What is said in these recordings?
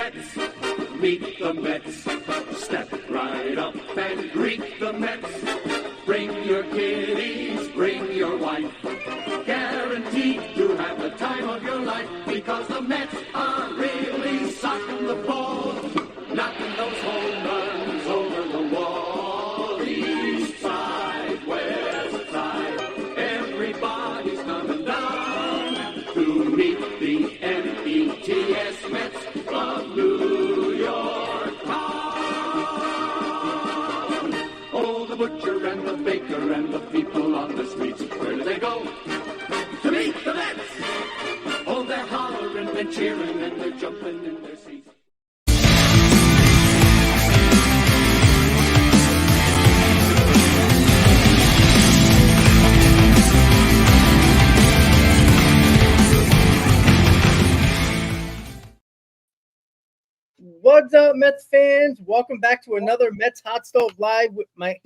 Mets. Meet the Mets. Step right up and greet the Mets. Bring your kiddies, bring your wife. Guaranteed to have the time of your life, because the Mets are really socking the ball, knocking those home runs over the wall. East side, west side, everybody's coming down to meet the Mets of New York town. Oh, the butcher and the baker and the people on the streets, where do they go? To meet the Mets! Oh, they're hollering and cheering and they're jumping in their seats. What's up, Mets fans? Welcome back to another Mets Hot Stove Live with my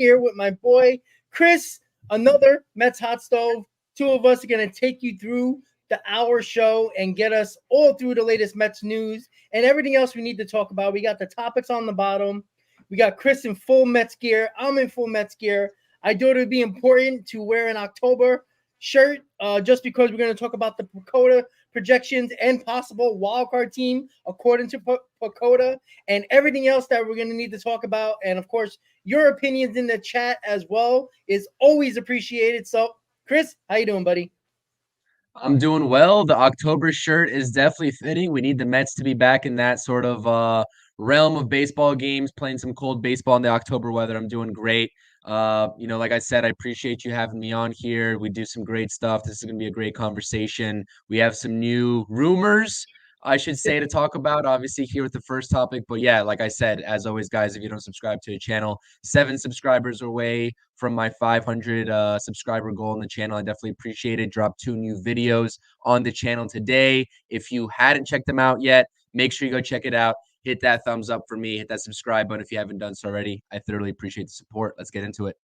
boy Chris. Another Mets Hot Stove. Two of us are gonna take you through the hour show and get us all through the latest Mets news and everything else we need to talk about. We got the topics on the bottom. We got Chris in full Mets gear. I'm in full Mets gear. I thought it would be important to wear an October shirt just because we're going to talk about the PECOTA projections and possible wildcard team according to PECOTA and everything else that we're going to need to talk about. And, of course, your opinions in the chat as well is always appreciated. So, Chris, how you doing, buddy? I'm doing well. The October shirt is definitely fitting. We need the Mets to be back in that sort of realm of baseball games, playing some cold baseball in the October weather. I'm doing great. Like I said, I appreciate you having me on here. We do some great stuff. This is going to be a great conversation. We have some new rumors, I should say, to talk about, obviously, here with the first topic. But yeah, like I said, as always, guys, if you don't subscribe to the channel, 7 subscribers away from my 500 subscriber goal on the channel. I definitely appreciate it. Dropped 2 new videos on the channel today. If you hadn't checked them out yet, make sure you go check it out. Hit that thumbs up for me. Hit that subscribe button if you haven't done so already. I thoroughly appreciate the support. Let's get into it.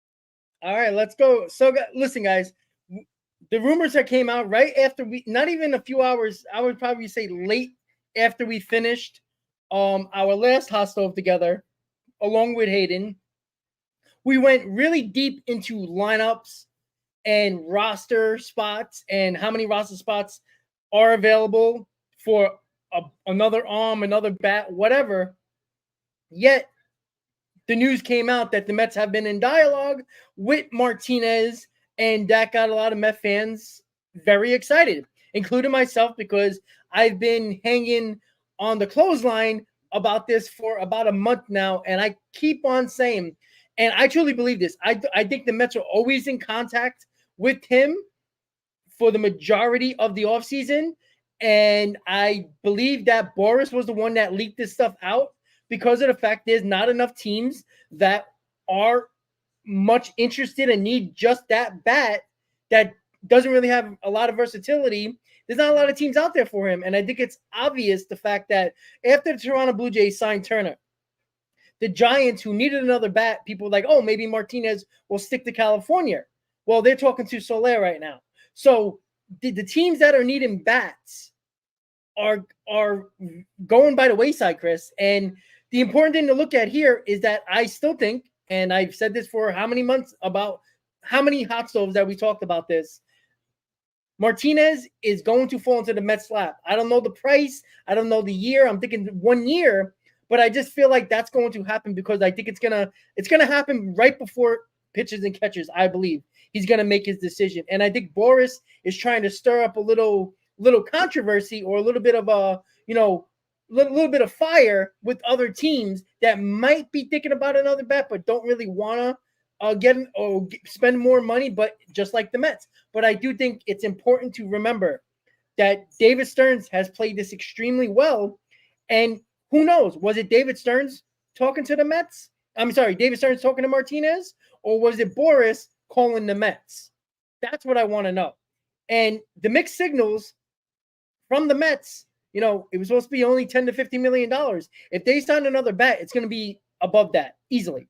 All right, let's go. So, listen, guys, the rumors that came out right after not even a few hours, I would probably say late after we finished our last Hot Stove together, along with Hayden, we went really deep into lineups and roster spots and how many roster spots are available for another arm, another bat, whatever. Yet the news came out that the Mets have been in dialogue with Martinez, and that got a lot of Met fans very excited, including myself, because I've been hanging on the clothesline about this for about a month now, and I keep on saying, and I truly believe this, I think the Mets are always in contact with him for the majority of the offseason, and I believe that Boris was the one that leaked this stuff out because of the fact there's not enough teams that are much interested and need just that bat that doesn't really have a lot of versatility. There's not a lot of teams out there for him. And I think it's obvious the fact that after the Toronto Blue Jays signed Turner, the Giants, who needed another bat, people were like, oh, maybe Martinez will stick to California. Well, they're talking to Soler right now. So the teams that are needing bats are going by the wayside, Chris. And the important thing to look at here is that I still think, and I've said this for how many months, about how many hot stoves that we talked about this, Martinez is going to fall into the Mets lap. I don't know the price. I don't know the year. I'm thinking 1 year, but I just feel like that's going to happen because I think it's gonna happen right before pitchers and catchers. I believe he's gonna make his decision, and I think Boris is trying to stir up a little controversy or a little bit of a little bit of fire with other teams that might be thinking about another bet but don't really want to spend more money, but just like the Mets. But I do think it's important to remember that David Stearns has played this extremely well, and who knows, was it David Stearns talking to the Mets? I'm sorry, David Stearns talking to Martinez, or was it Boris calling the Mets? That's what I want to know. And the mixed signals from the Mets, it was supposed to be only $10 to $50 million. If they sign another bat, it's going to be above that easily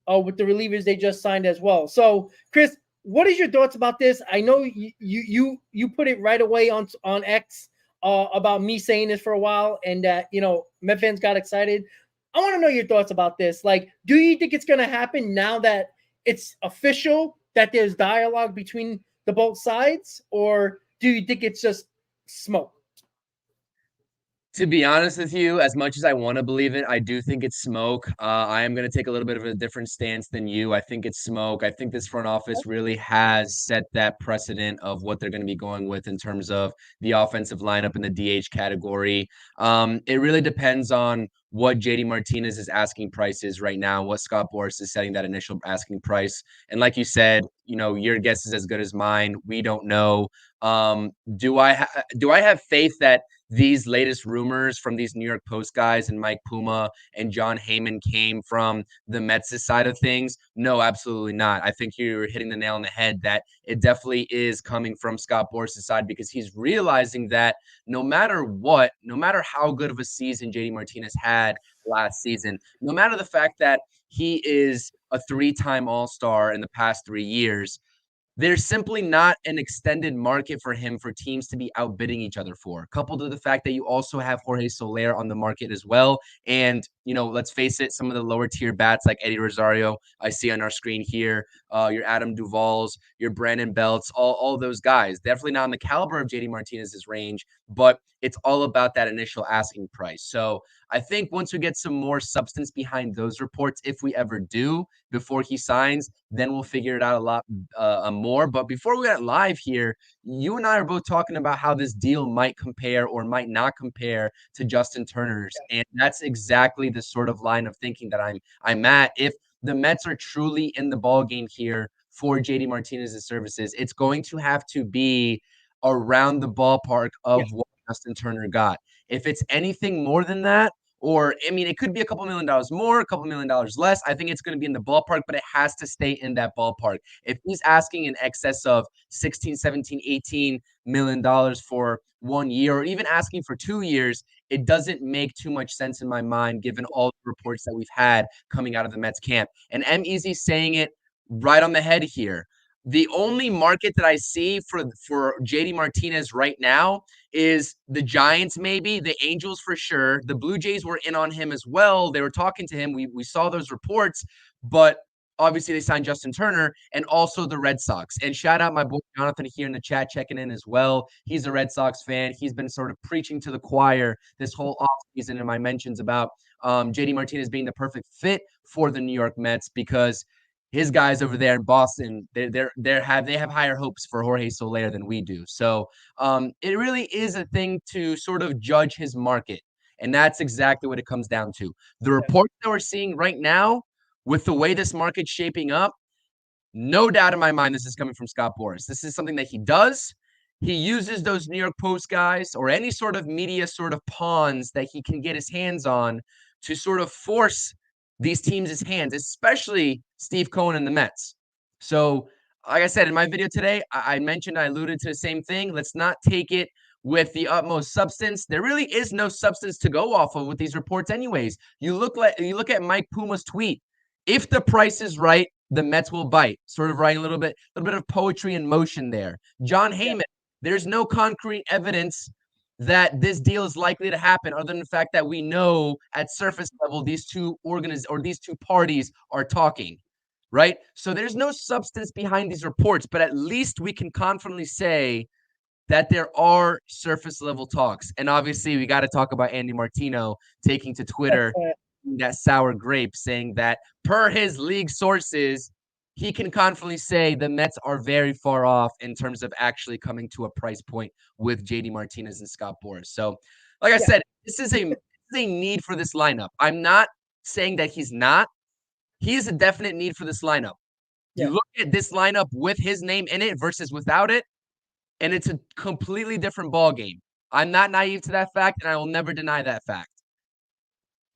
with the relievers they just signed as well. So, Chris, what is your thoughts about this? I know you put it right away on X about me saying this for a while, and that Met fans got excited. I want to know your thoughts about this. Like, do you think it's going to happen now that it's official that there's dialogue between the both sides, or do you think it's just smoke? To be honest with you, as much as I want to believe it, I do think it's smoke. I am going to take a little bit of a different stance than you. I think it's smoke. I think this front office really has set that precedent of what they're going to be going with in terms of the offensive lineup in the DH category. It really depends on what JD Martinez is asking prices right now, what Scott Boras is setting that initial asking price. And like you said, your guess is as good as mine. We don't know. Do I have faith that these latest rumors from these New York Post guys and Mike Puma and John Heyman came from the Mets' side of things? No, absolutely not. I think you're hitting the nail on the head that it definitely is coming from Scott Boras' side, because he's realizing that no matter what, no matter how good of a season JD Martinez had last season, no matter the fact that he is a 3-time All-Star in the past 3 years, there's simply not an extended market for him for teams to be outbidding each other for, coupled with the fact that you also have Jorge Soler on the market as well. And, let's face it, some of the lower tier bats like Eddie Rosario, I see on our screen here, your Adam Duvall's, your Brandon Belts, all those guys, definitely not in the caliber of JD Martinez's range, but it's all about that initial asking price. So I think once we get some more substance behind those reports, if we ever do, before he signs, then we'll figure it out a lot more. But before we get live here, you and I are both talking about how this deal might compare or might not compare to Justin Turner's. And that's exactly the sort of line of thinking that I'm at. If the Mets are truly in the ball game here for JD Martinez's services, it's going to have to be around the ballpark of what Justin Turner got. If it's anything more than that, or, it could be a couple $1 million more, a couple $1 million less. I think it's going to be in the ballpark, but it has to stay in that ballpark. If he's asking in excess of 16, 17, 18 million dollars for 1 year, or even asking for 2 years, it doesn't make too much sense in my mind, given all the reports that we've had coming out of the Mets camp. And M. Easy saying it right on the head here. The only market that I see for JD Martinez right now is the Giants, maybe the Angels for sure. The Blue Jays were in on him as well. They were talking to him. We saw those reports, but obviously they signed Justin Turner, and also the Red Sox. And shout out my boy Jonathan here in the chat checking in as well. He's a Red Sox fan. He's been sort of preaching to the choir this whole offseason in my mentions about JD Martinez being the perfect fit for the New York Mets, because his guys over there in Boston, they have higher hopes for Jorge Soler than we do. So it really is a thing to sort of judge his market. And that's exactly what it comes down to. The reports that we're seeing right now, with the way this market's shaping up, no doubt in my mind this is coming from Scott Boras. This is something that he does. He uses those New York Post guys or any sort of media sort of pawns that he can get his hands on to sort of force these teams' hands, especially Steve Cohen and the Mets. So, like I said in my video today, I alluded to the same thing. Let's not take it with the utmost substance. There really is no substance to go off of with these reports anyways. You look at Mike Puma's tweet. If the price is right, the Mets will bite. Sort of writing a little bit of poetry in motion there. John Heyman, there's no concrete evidence that this deal is likely to happen, other than the fact that we know at surface level these two parties are talking, right? So there's no substance behind these reports, but at least we can confidently say that there are surface level talks. And obviously we got to talk about Andy Martino taking to Twitter that sour grape, saying that per his league sources, he can confidently say the Mets are very far off in terms of actually coming to a price point with JD Martinez and Scott Boras. So, like I said, this is a need for this lineup. I'm not saying that he's not. He is a definite need for this lineup. You look at this lineup with his name in it versus without it, and it's a completely different ball game. I'm not naive to that fact, and I will never deny that fact.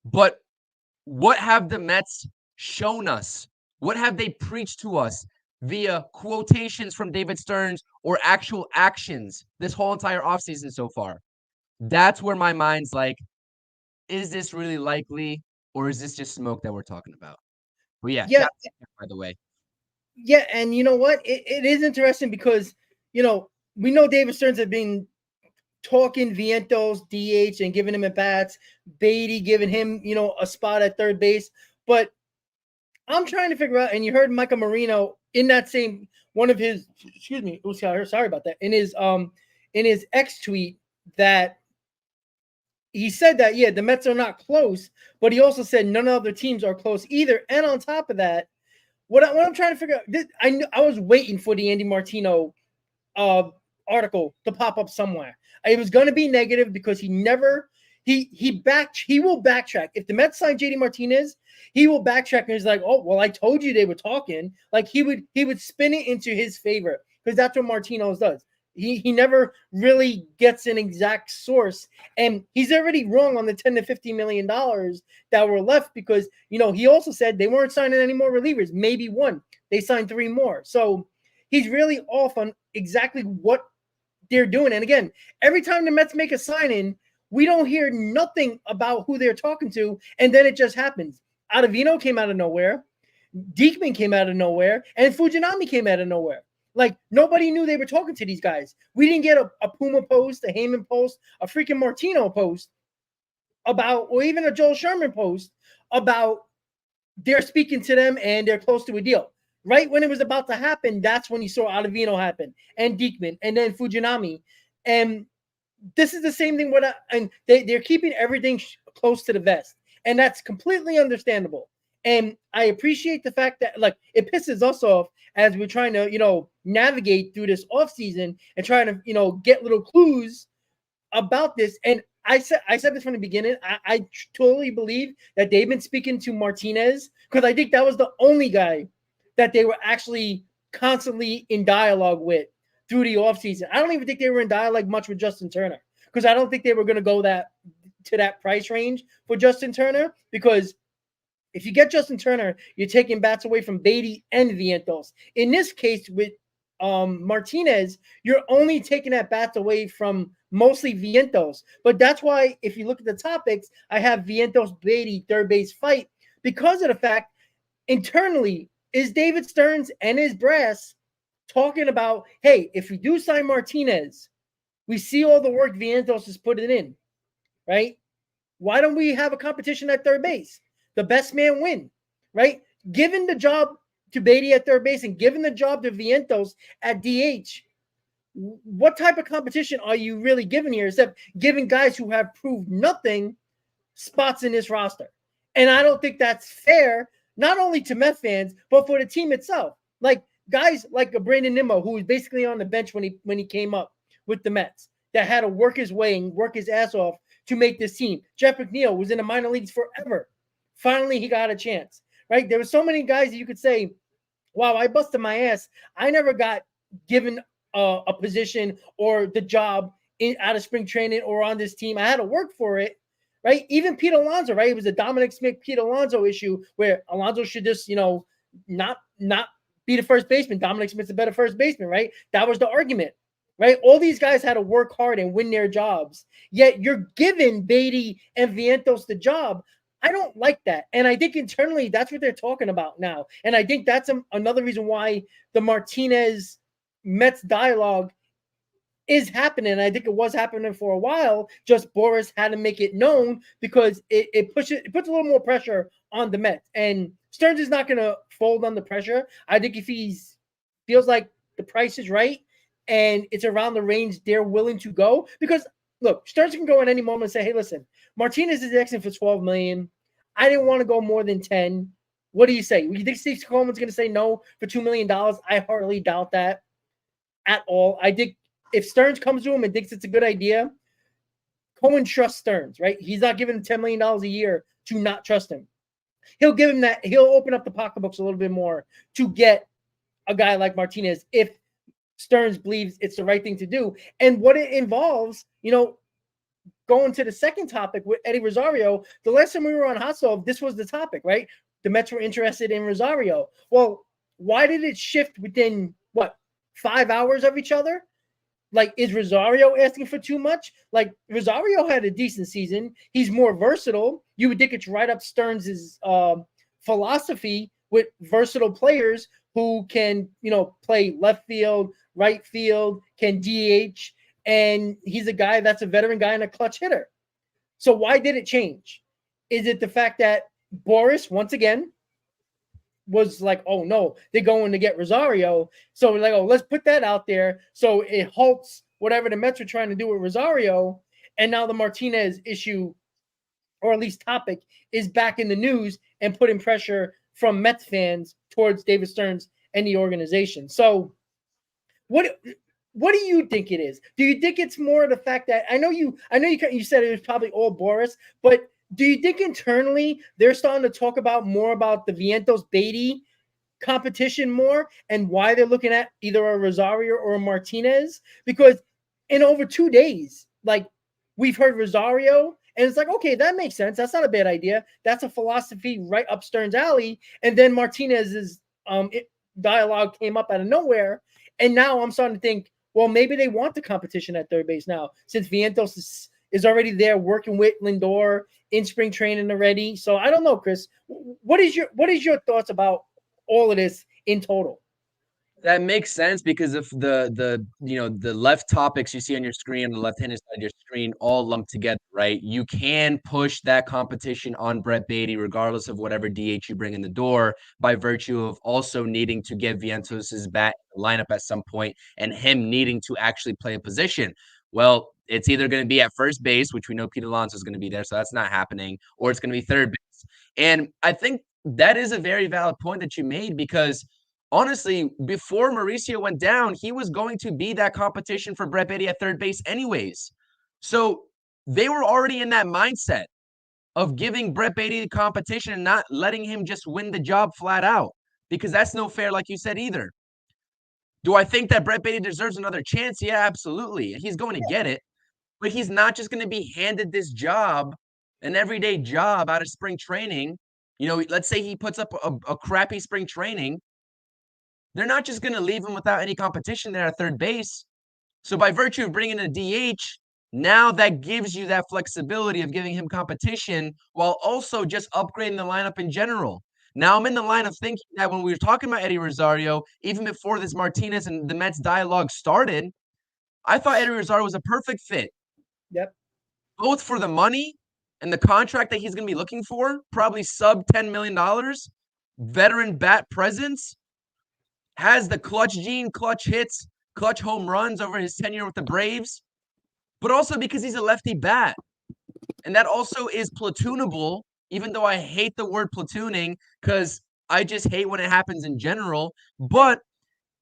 But what have the Mets shown us? What have they preached to us via quotations from David Stearns or actual actions this whole entire offseason so far? That's where my mind's like, is this really likely, or is this just smoke that we're talking about? Well, yeah, by the way. Yeah, and you know what? It is interesting because, we know David Stearns has been talking Vientos DH and giving him at bats, Beatty giving him, a spot at third base. But I'm trying to figure out, and you heard Michael Marino in that same one of his, excuse me, sorry about that, in his X tweet, that he said that, yeah, the Mets are not close, but he also said none of the other teams are close either. And on top of that, what I'm trying to figure out, I was waiting for the Andy Martino article to pop up somewhere. It was going to be negative because he will backtrack. If the Mets sign JD Martinez, he will backtrack and he's like, oh, well, I told you they were talking. Like he would spin it into his favor because that's what Martinez does. He never really gets an exact source, and he's already wrong on the $10 to $50 million that were left because, he also said they weren't signing any more relievers, maybe one. They signed 3 more. So he's really off on exactly what they're doing. And again, every time the Mets make a signing, we don't hear nothing about who they're talking to, and then it just happens. Ottavino came out of nowhere, Diekman came out of nowhere, and Fujinami came out of nowhere. Like, nobody knew they were talking to these guys. We didn't get a Puma post, a Heyman post, a freaking Martino post about, or even a Joel Sherman post about they're speaking to them and they're close to a deal. Right when it was about to happen, that's when you saw Ottavino happen, and Diekman, and then Fujinami. And this is the same thing. And they're keeping everything close to the vest, and that's completely understandable. And I appreciate the fact that, like, it pisses us off as we're trying to, navigate through this offseason and trying to, get little clues about this. And I said this from the beginning. I totally believe that they've been speaking to Martinez because I think that was the only guy that they were actually constantly in dialogue with through the offseason. I don't even think they were in dialogue much with Justin Turner because I don't think they were going to go to that price range for Justin Turner, because if you get Justin Turner, you're taking bats away from Beatty and Vientos. In this case, with Martinez, you're only taking that bats away from mostly Vientos. But that's why, if you look at the topics, I have Vientos-Beatty third base fight, because of the fact internally is David Stearns and his brass talking about, hey, if we do sign Martinez, we see all the work Vientos is putting in, right? Why don't we have a competition at third base? The best man win, right? Given the job to Beatty at third base and given the job to Vientos at DH, what type of competition are you really giving here, except giving guys who have proved nothing spots in this roster? And I don't think that's fair, not only to Met fans, but for the team itself. Like guys like a Brandon Nimmo, who was basically on the bench when he came up with the Mets, that had to work his way and work his ass off to make this team. Jeff McNeil was in the minor leagues forever. Finally, he got a chance, right? There were so many guys that you could say, wow, I busted my ass. I never got given a position or the job out of spring training or on this team. I had to work for it, right? Even Pete Alonso, right? It was a Dominic Smith, Pete Alonso issue where Alonso should just, not be the first baseman. Dominic Smith's a better first baseman, right? That was the argument, right? All these guys had to work hard and win their jobs. Yet you're giving Beatty and Vientos the job. I don't like that. And I think internally that's what they're talking about now. And I think that's another reason why the Martinez Mets dialogue is happening. I think it was happening for a while. Just Boris had to make it known because it puts a little more pressure on the Mets. And Stearns is not going to fold under pressure. I think if he feels like the price is right and it's around the range they're willing to go, because look, Stearns can go at any moment and say, hey, listen, Martinez is asking for $12 million. I didn't want to go more than 10. What do you say? You think Steve Coleman's going to say no for $2 million? I hardly doubt that at all. I think if Stearns comes to him and thinks it's a good idea, Coleman trusts Stearns, right? He's not giving him $10 million a year to not trust him. He'll give him that. He'll open up the pocketbooks a little bit more to get a guy like Martinez if Stearns believes it's the right thing to do. And what it involves, going to the second topic with Eddie Rosario, the last time we were on Hot Stove, this was the topic, right? The Mets were interested in Rosario. Well, why did it shift within, 5 hours of each other? Like, is Rosario asking for too much? Like, Rosario had a decent season. He's more versatile. You would think it's right up Stearns' philosophy with versatile players who can, play left field, right field, can DH, and he's a guy that's a veteran guy and a clutch hitter. So why did it change? Is it the fact that Boris, once again, was like, oh no, they're going to get Rosario. So we're like, oh, let's put that out there. So it halts whatever the Mets were trying to do with Rosario. And now the Martinez issue, or at least topic, is back in the news and putting pressure from Mets fans towards David Stearns and the organization. So what do you think it is? Do you think it's more the fact that I know you said it was probably all Boris, but do you think internally they're starting to talk about more about the Vientos Beatty competition more and why they're looking at either a Rosario or a Martinez? Because in over 2 days, like, we've heard Rosario and it's like, okay, that makes sense. That's not a bad idea. That's a philosophy right up Stearns' alley. And then Martinez's dialogue came up out of nowhere. And now I'm starting to think, well, maybe they want the competition at third base now, since Vientos is already there working with Lindor in spring training already. So I don't know, Chris. What is your thoughts about all of this in total? That makes sense because if the left topics you see on your screen, on the left-handed side of your screen, all lumped together, right? You can push that competition on Brett Beatty, regardless of whatever DH you bring in the door, by virtue of also needing to get Vientos' bat in the lineup at some point and him needing to actually play a position. Well, it's either going to be at first base, which we know Pete Alonso is going to be there, so that's not happening, or it's going to be third base. And I think that is a very valid point that you made because honestly, before Mauricio went down, he was going to be that competition for Brett Beatty at third base anyways. So they were already in that mindset of giving Brett Beatty the competition and not letting him just win the job flat out, because that's no fair, like you said, either. Do I think that Brett Beatty deserves another chance? Yeah, absolutely. He's going to get it, but he's not just going to be handed this job, an everyday job out of spring training. Let's say he puts up a crappy spring training. They're not just going to leave him without any competition there at third base. So by virtue of bringing in a DH, now that gives you that flexibility of giving him competition while also just upgrading the lineup in general. Now I'm in the line of thinking that when we were talking about Eddie Rosario, even before this Martinez and the Mets dialogue started, I thought Eddie Rosario was a perfect fit. Yep. Both for the money and the contract that he's going to be looking for, probably sub $10 million, veteran bat presence, has the clutch gene, clutch hits, clutch home runs over his tenure with the Braves, but also because he's a lefty bat. And that also is platoonable, even though I hate the word platooning because I just hate when it happens in general. But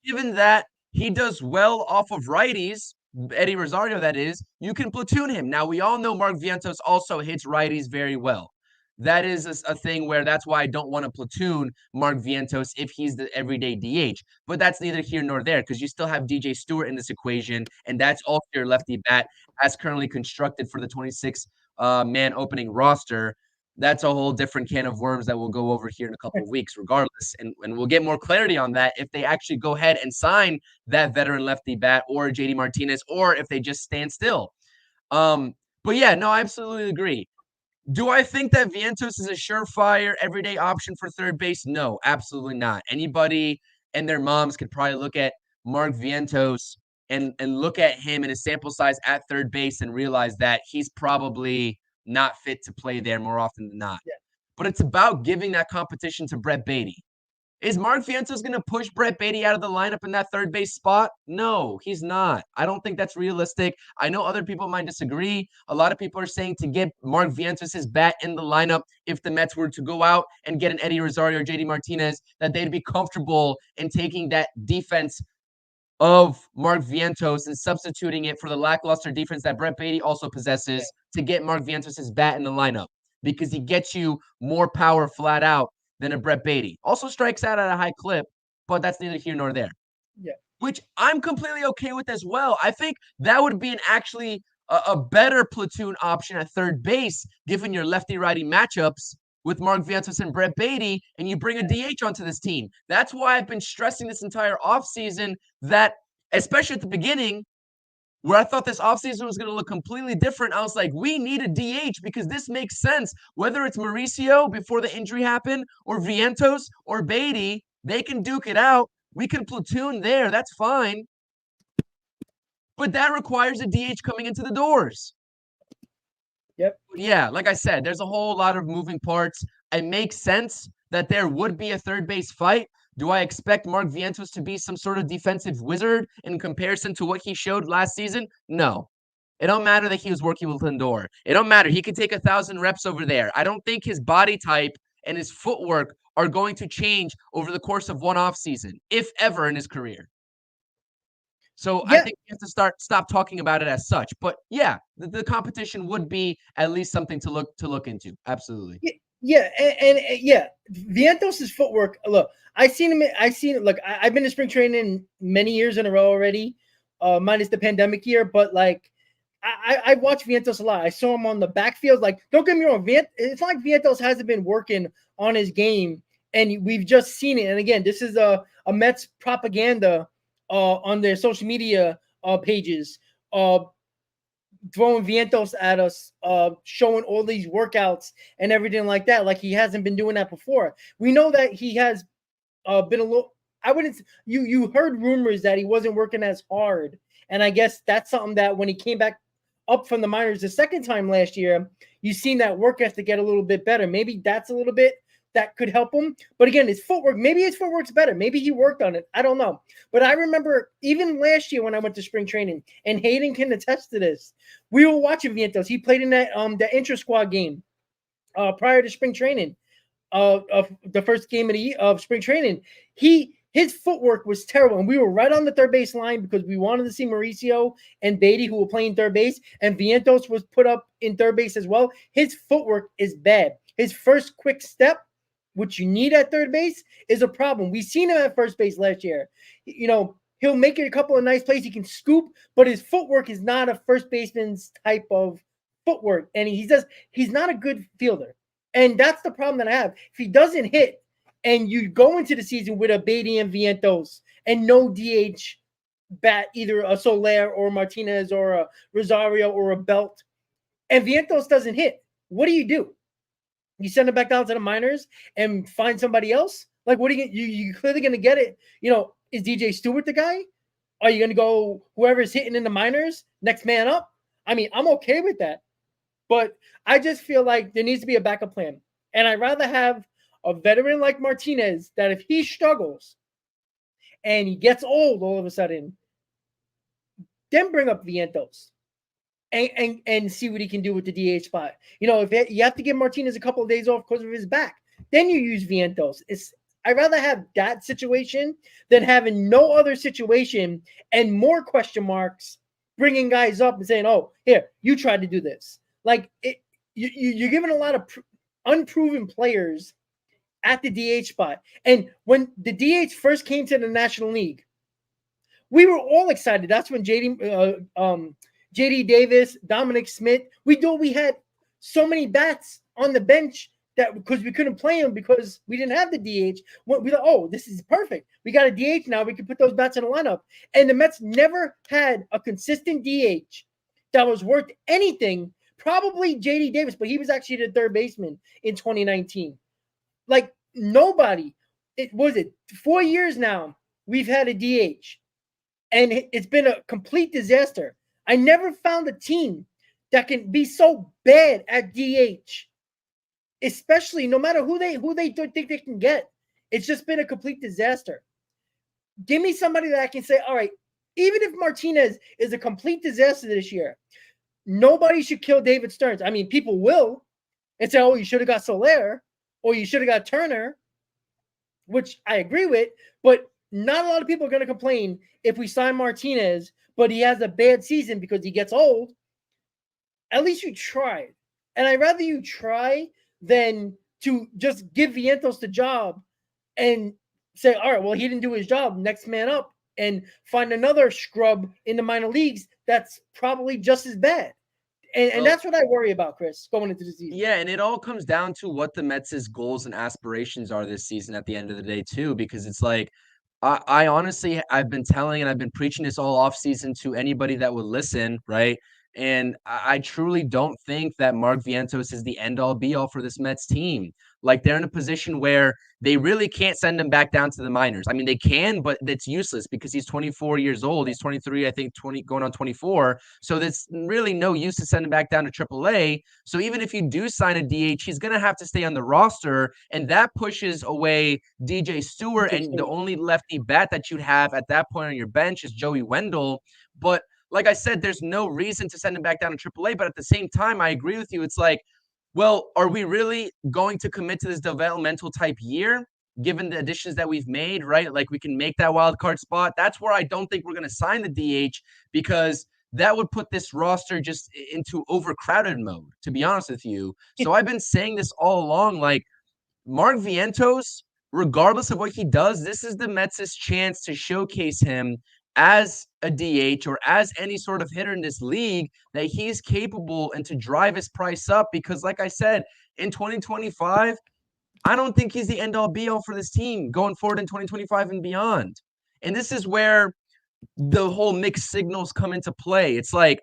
given that he does well off of righties, Eddie Rosario, that is, you can platoon him. Now, we all know Mark Vientos also hits righties very well. That is a thing where that's why I don't want to platoon Mark Vientos if he's the everyday DH. But that's neither here nor there because you still have DJ Stewart in this equation, and that's also your lefty bat as currently constructed for the 26-man opening roster. That's a whole different can of worms that we'll go over here in a couple of weeks regardless. And we'll get more clarity on that if they actually go ahead and sign that veteran lefty bat or JD Martinez, or if they just stand still. But yeah, no, I absolutely agree. Do I think that Vientos is a surefire everyday option for third base? No, absolutely not. Anybody and their moms could probably look at Mark Vientos and look at him and his sample size at third base and realize that he's probably not fit to play there more often than not. Yeah. But it's about giving that competition to Brett Beatty. Is Mark Vientos going to push Brett Beatty out of the lineup in that third base spot? No, he's not. I don't think that's realistic. I know other people might disagree. A lot of people are saying to get Mark Vientos' bat in the lineup if the Mets were to go out and get an Eddie Rosario or JD Martinez, that they'd be comfortable in taking that defense of Mark Vientos and substituting it for the lackluster defense that Brett Beatty also possesses to get Mark Vientos' bat in the lineup because he gets you more power flat out than a Brett Beatty. Also strikes out at a high clip, but that's neither here nor there. Yeah. Which I'm completely okay with as well. I think that would be a better platoon option at third base, given your lefty-righty matchups with Mark Vientos and Brett Beatty, and you bring a DH onto this team. That's why I've been stressing this entire offseason that, especially at the beginning, where I thought this offseason was going to look completely different, I was like, we need a DH because this makes sense. Whether it's Mauricio before the injury happened or Vientos or Beatty, they can duke it out. We can platoon there. That's fine. but that requires a DH coming into the doors. Yep. Yeah, like I said, there's a whole lot of moving parts. It makes sense that there would be a third base fight. Do I expect Mark Vientos to be some sort of defensive wizard in comparison to what he showed last season? No. It don't matter that he was working with Lindor. It don't matter. He could take 1,000 reps over there. I don't think his body type and his footwork are going to change over the course of one off season, if ever in his career. So I think we have to stop talking about it as such. But yeah, the competition would be at least something to look into. Absolutely. Yeah, and yeah, Vientos' footwork. Look, I've seen him. Look, I've been to spring training many years in a row already, minus the pandemic year. But like, I watch Vientos a lot. I saw him on the backfield. Like, don't get me wrong, it's not like Vientos hasn't been working on his game, and we've just seen it. And again, this is a Mets propaganda on their social media pages, throwing Vientos at us, showing all these workouts and everything like that. Like he hasn't been doing that before. We know that he has been a little. I wouldn't. You heard rumors that he wasn't working as hard, and I guess that's something that when he came back up from the minors the second time last year, you've seen that work ethic get a little bit better. Maybe that's a little bit that could help him. But again, maybe his footwork's better. Maybe he worked on it. I don't know. But I remember even last year when I went to spring training, and Hayden can attest to this, we were watching Vientos. He played in that intra-squad game prior to spring training, of the first game of spring training. His footwork was terrible, and we were right on the third base line because we wanted to see Mauricio and Beatty, who were playing third base, and Vientos was put up in third base as well. His footwork is bad. His first quick step, which you need at third base, is a problem. We've seen him at first base last year. He'll make it a couple of nice plays. He can scoop, but his footwork is not a first baseman's type of footwork, and he's not a good fielder. And that's the problem that I have. If he doesn't hit, and you go into the season with a Beatty and Vientos and no DH bat, either a Soler or Martinez or a Rosario or a Belt, and Vientos doesn't hit, what do? You send him back down to the minors and find somebody else? Like, what are you clearly going to get it? Is DJ Stewart the guy? Are you going to go whoever's hitting in the minors, next man up? I mean, I'm okay with that. But I just feel like there needs to be a backup plan. And I'd rather have a veteran like Martinez that if he struggles and he gets old all of a sudden, then bring up Vientos and see what he can do with the DH spot. If you have to give Martinez a couple of days off because of his back, then you use Vientos. I'd rather have that situation than having no other situation and more question marks, bringing guys up and saying, "Oh, here, you tried to do this." Like you're giving a lot of unproven players at the DH spot. And when the DH first came to the National League, we were all excited. That's when JD Davis, Dominic Smith, we had so many bats on the bench that because we couldn't play them because we didn't have the DH. We thought, oh, this is perfect. We got a DH now. We can put those bats in the lineup. And the Mets never had a consistent DH that was worth anything. Probably JD Davis, but he was actually the third baseman in 2019. Like nobody. 4 years now we've had a DH, and it's been a complete disaster. I never found a team that can be so bad at DH, especially no matter who they think they can get. It's just been a complete disaster. Give me somebody that I can say, all right, even if Martinez is a complete disaster this year, nobody should kill David Stearns. I mean, people will and say, oh, you should have got Soler or you should have got Turner, which I agree with, but not a lot of people are going to complain if we sign Martinez, but he has a bad season because he gets old. At least you tried. And I'd rather you try than to just give Vientos the job and say, all right, well, he didn't do his job. Next man up, and find another scrub in the minor leagues that's probably just as bad. And that's what I worry about, Chris, going into the season. Yeah, and it all comes down to what the Mets' goals and aspirations are this season at the end of the day, too, because it's like, I honestly, I've been telling and I've been preaching this all offseason to anybody that would listen, right? And I truly don't think that Mark Vientos is the end all be all for this Mets team. Like, they're in a position where they really can't send him back down to the minors. I mean, they can, but that's useless because he's 24 years old. He's 23, I think, 20 going on 24. So there's really no use to send him back down to AAA. So even if you do sign a DH, he's going to have to stay on the roster, and that pushes away DJ Stewart, and the only lefty bat that you'd have at that point on your bench is Joey Wendell. But like I said, there's no reason to send him back down to AAA. But at the same time, I agree with you. It's like, well, are we really going to commit to this developmental type year, given the additions that we've made, right? Like, we can make that wild card spot. That's where I don't think we're going to sign the DH, because that would put this roster just into overcrowded mode, to be honest with you. So I've been saying this all along, like, Mark Vientos, regardless of what he does, this is the Mets' chance to showcase him as a DH or as any sort of hitter in this league, that he's capable, and to drive his price up. Because like I said, in 2025, I don't think he's the end-all be-all for this team going forward in 2025 and beyond. And this is where the whole mixed signals come into play. It's like,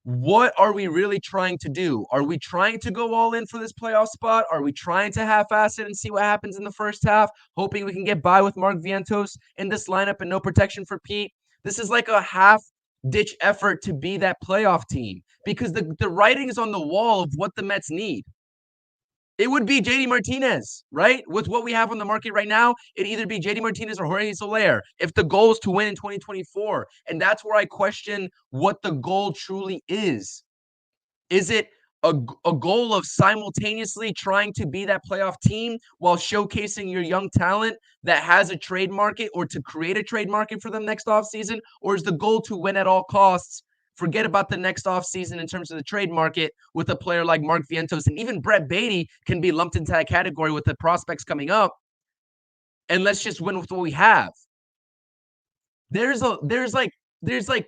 what are we really trying to do? Are we trying to go all in for this playoff spot? Are we trying to half-ass it and see what happens in the first half, hoping we can get by with Mark Vientos in this lineup and no protection for Pete? This is like a half-ditch effort to be that playoff team, because the writing is on the wall of what the Mets need. It would be JD Martinez, right? With what we have on the market right now, it'd either be JD Martinez or Jorge Soler if the goal is to win in 2024. And that's where I question what the goal truly is. Is it a goal of simultaneously trying to be that playoff team while showcasing your young talent that has a trade market, or to create a trade market for them next offseason? Or is the goal to win at all costs? Forget about the next offseason in terms of the trade market with a player like Mark Vientos, and even Brett Beatty can be lumped into that category with the prospects coming up. And let's just win with what we have. There's like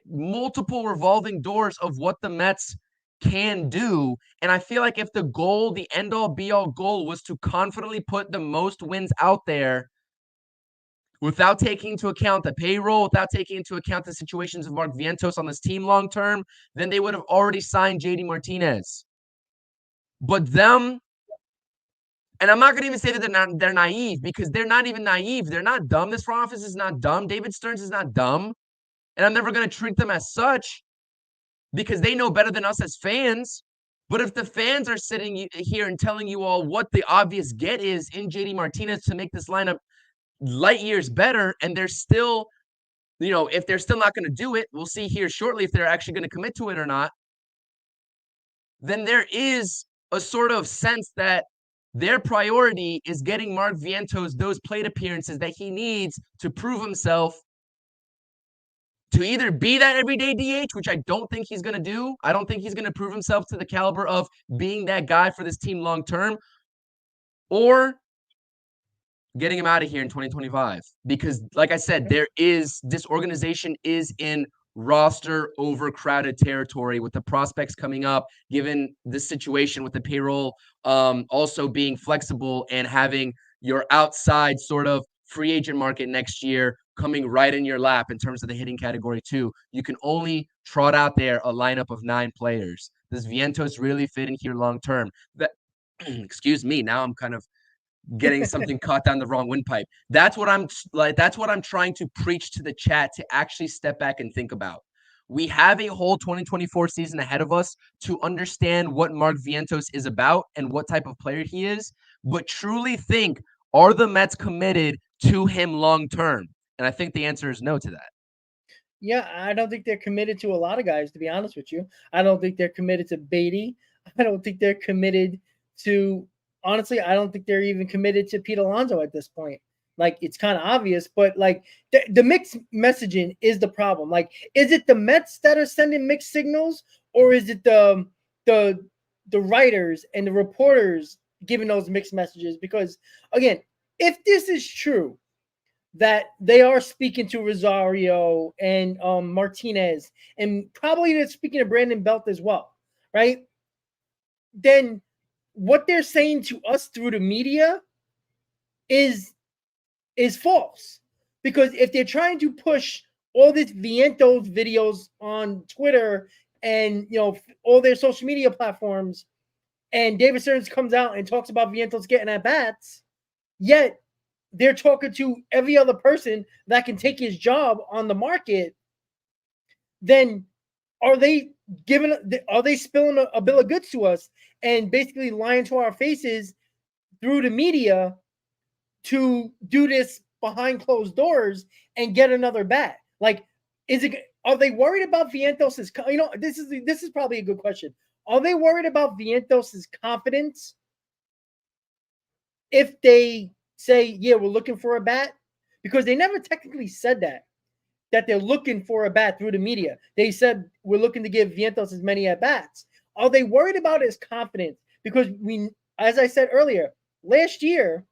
multiple revolving doors of what the Mets can do. And I feel like if the goal, the end-all be-all goal, was to confidently put the most wins out there, without taking into account the payroll, without taking into account the situations of Mark Vientos on this team long term, then they would have already signed JD Martinez. But them, and I'm not going to even say that they're naive, because they're not even naive. They're not dumb. This front office is not dumb. David Stearns is not dumb. And I'm never going to treat them as such, because they know better than us as fans. But if the fans are sitting here and telling you all what the obvious get is in JD Martinez to make this lineup light years better, and they're still, if they're still not going to do it, we'll see here shortly if they're actually going to commit to it or not, then there is a sort of sense that their priority is getting Mark Vientos those plate appearances that he needs to prove himself, to either be that everyday DH, which I don't think he's going to do. I don't think he's going to prove himself to the caliber of being that guy for this team long term, or getting him out of here in 2025. Because like I said, this organization is in roster overcrowded territory with the prospects coming up, given the situation with the payroll also being flexible and having your outside sort of free agent market next year coming right in your lap in terms of the hitting category too. You can only trot out there a lineup of 9 players. Does Vientos really fit in here long term? That excuse me, now I'm kind of getting something caught down the wrong windpipe. That's what I'm trying to preach to the chat to actually step back and think about. We have a whole 2024 season ahead of us to understand what Mark Vientos is about and what type of player he is, but truly think, are the Mets committed to him long term? And I think the answer is no to that. Yeah, I don't think they're committed to a lot of guys, to be honest with you. I don't think they're committed to Beatty. I don't think they're committed to, honestly, I don't think they're even committed to Pete Alonso at this point. Like, it's kind of obvious, but like the mixed messaging is the problem. Like, is it the Mets that are sending mixed signals, or is it the writers and the reporters giving those mixed messages? Because again, if this is true, that they are speaking to Rosario and Martinez, and probably they're speaking to Brandon Belt as well, right? Then what they're saying to us through the media is false. Because if they're trying to push all these Vientos videos on Twitter and all their social media platforms, and David Stearns comes out and talks about Vientos getting at bats, yet they're talking to every other person that can take his job on the market, then are they spilling a bill of goods to us and basically lying to our faces through the media to do this behind closed doors and get another bat? Like, are they worried about Vientos's? This is probably a good question. Are they worried about Vientos's confidence if they say, yeah, we're looking for a bat? Because they never technically said that they're looking for a bat through the media. They said we're looking to give Vientos as many at bats. Are they worried about his confidence? Because as I said earlier, last year,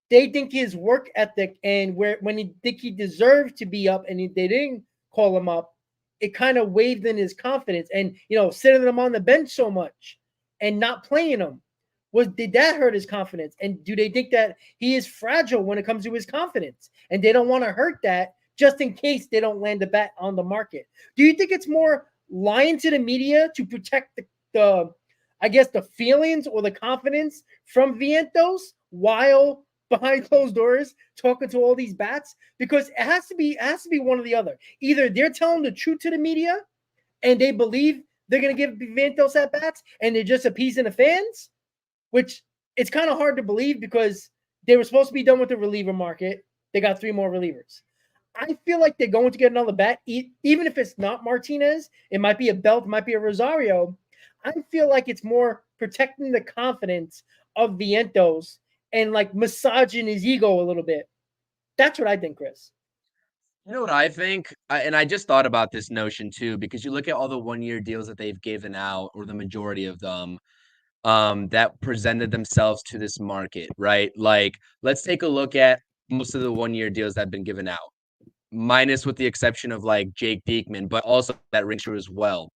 they think his work ethic and when he think he deserved to be up and they didn't call him up, it kind of waved in his confidence. And sitting him on the bench so much and not playing him, did that hurt his confidence? And do they think that he is fragile when it comes to his confidence? And they don't want to hurt that just in case they don't land a bat on the market. Do you think it's more lying to the media to protect the feelings or the confidence from Vientos while behind closed doors talking to all these bats? Because it has to be one or the other. Either they're telling the truth to the media and they believe they're going to give Vientos at bats and they're just appeasing the fans, which it's kind of hard to believe because they were supposed to be done with the reliever market. They got 3 more relievers. I feel like they're going to get another bat, even if it's not Martinez. It might be a Belt, it might be a Rosario. I feel like it's more protecting the confidence of Vientos and like massaging his ego a little bit. That's what I think, Chris. You know what I think? And I just thought about this notion too, because you look at all the 1-year deals that they've given out, or the majority of them, that presented themselves to this market, right? Like, let's take a look at most of the 1-year deals that have been given out, minus with the exception of like Jake Diekman, but also that rings true as well.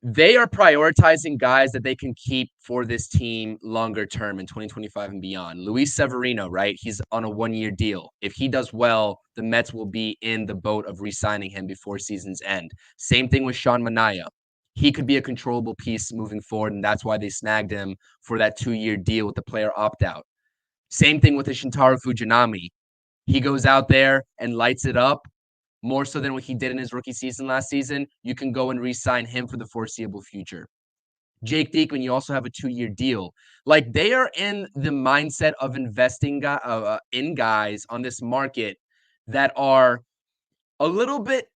They are prioritizing guys that they can keep for this team longer term in 2025 and beyond. Luis Severino, right? He's on a 1-year deal. If he does well, the Mets will be in the boat of re-signing him before season's end. Same thing with Sean Manaea. He could be a controllable piece moving forward, and that's why they snagged him for that 2-year deal with the player opt-out. Same thing with Shintaro Fujinami. He goes out there and lights it up, more so than what he did in his rookie season last season. You can go and re-sign him for the foreseeable future. Jake Diekman, you also have a 2-year deal. Like, they are in the mindset of investing in guys on this market that are a little bit,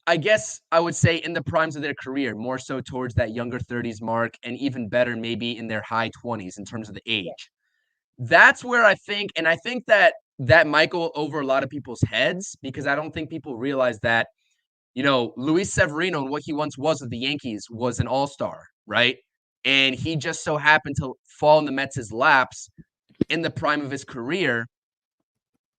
I guess I would say in the primes of their career, more so towards that younger 30s mark, and even better, maybe in their high 20s in terms of the age. Yeah. That's where I think that might go over a lot of people's heads, because I don't think people realize that, Luis Severino and what he once was with the Yankees was an all-star, right? And he just so happened to fall in the Mets' laps in the prime of his career.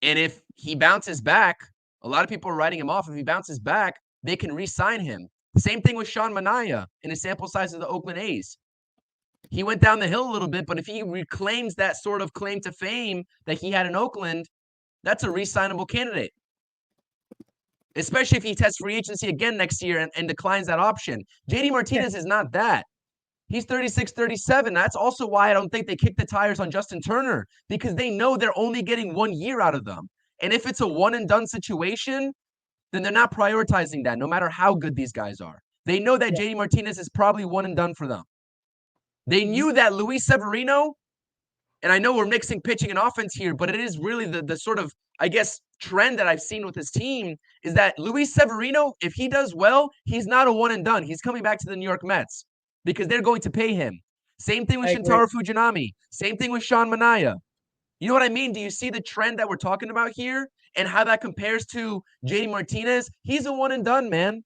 And if he bounces back, a lot of people are writing him off. If he bounces back, they can re-sign him. Same thing with Sean Manaea in a sample size of the Oakland A's. He went down the hill a little bit, but if he reclaims that sort of claim to fame that he had in Oakland, that's a re-signable candidate. Especially if he tests free agency again next year and declines that option. JD Martinez is not that. He's 36, 37. That's also why I don't think they kick the tires on Justin Turner, because they know they're only getting 1 year out of them. And if it's a one-and-done situation, then they're not prioritizing that, no matter how good these guys are. They know that JD Martinez is probably one and done for them. They knew that Luis Severino, and I know we're mixing pitching and offense here, but it is really the sort of, I guess, trend that I've seen with this team is that Luis Severino, if he does well, he's not a one and done. He's coming back to the New York Mets because they're going to pay him. Same thing with Shintaro Fujinami. Same thing with Sean Manaea. You know what I mean? Do you see the trend that we're talking about here and how that compares to JD Martinez? He's a one and done, man.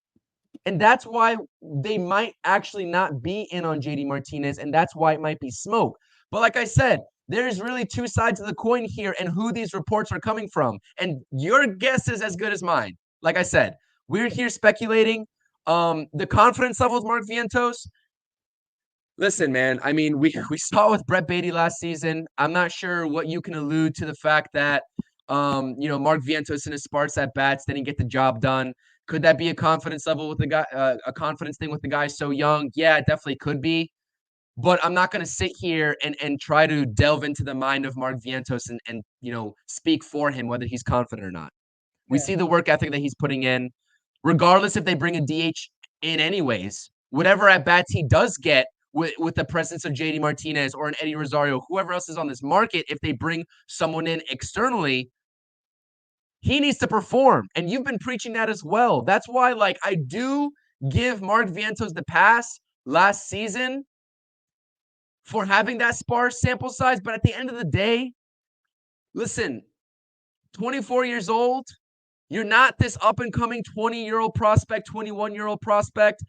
And that's why they might actually not be in on JD Martinez, and that's why it might be smoke. But like I said, there's really two sides of the coin here and who these reports are coming from. And your guess is as good as mine. Like I said, we're here speculating. The confidence level of Mark Vientos. Listen, man, I mean, we saw it with Brett Baty last season. I'm not sure what you can allude to the fact that, Mark Vientos in his sparse at bats didn't get the job done. Could that be a confidence level with the guy, a confidence thing with the guy so young? Yeah, it definitely could be. But I'm not going to sit here and try to delve into the mind of Mark Vientos and speak for him whether he's confident or not. We see the work ethic that he's putting in, regardless if they bring a DH in anyways. Whatever at bats he does get with the presence of JD Martinez or an Eddie Rosario, whoever else is on this market, if they bring someone in externally, he needs to perform. And you've been preaching that as well. That's why, I do give Mark Vientos the pass last season for having that sparse sample size. But at the end of the day, listen, 24 years old, you're not this up-and-coming 20-year-old prospect, 21-year-old prospect.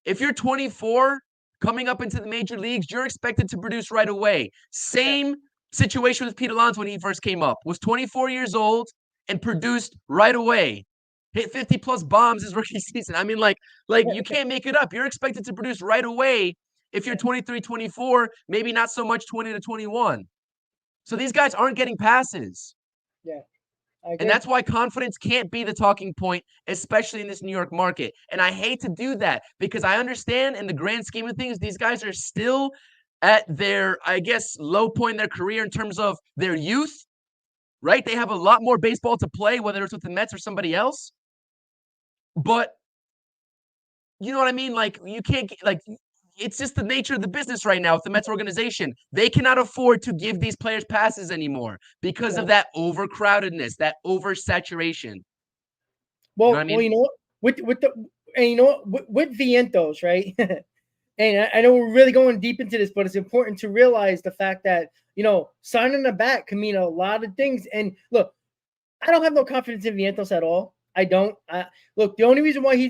If you're 24, coming up into the major leagues, you're expected to produce right away. Same situation with Pete Alonso when he first came up. Was 24 years old and produced right away. Hit 50-plus bombs his rookie season. I mean, you can't make it up. You're expected to produce right away if you're 23, 24, maybe not so much 20 to 21. So these guys aren't getting passes. Yeah. And that's why confidence can't be the talking point, especially in this New York market. And I hate to do that because I understand in the grand scheme of things, these guys are still at their, I guess, low point in their career in terms of their youth, right? They have a lot more baseball to play, whether it's with the Mets or somebody else. But you know what I mean? You can't, it's just the nature of the business right now with the Mets organization. They cannot afford to give these players passes anymore because of that overcrowdedness, that oversaturation. Well, you know what I mean? Well, you know what? With Vientos, right? And I know we're really going deep into this, but it's important to realize the fact that, signing the bat can mean a lot of things. And look, I don't have no confidence in Vientos at all. I don't. Look, the only reason why he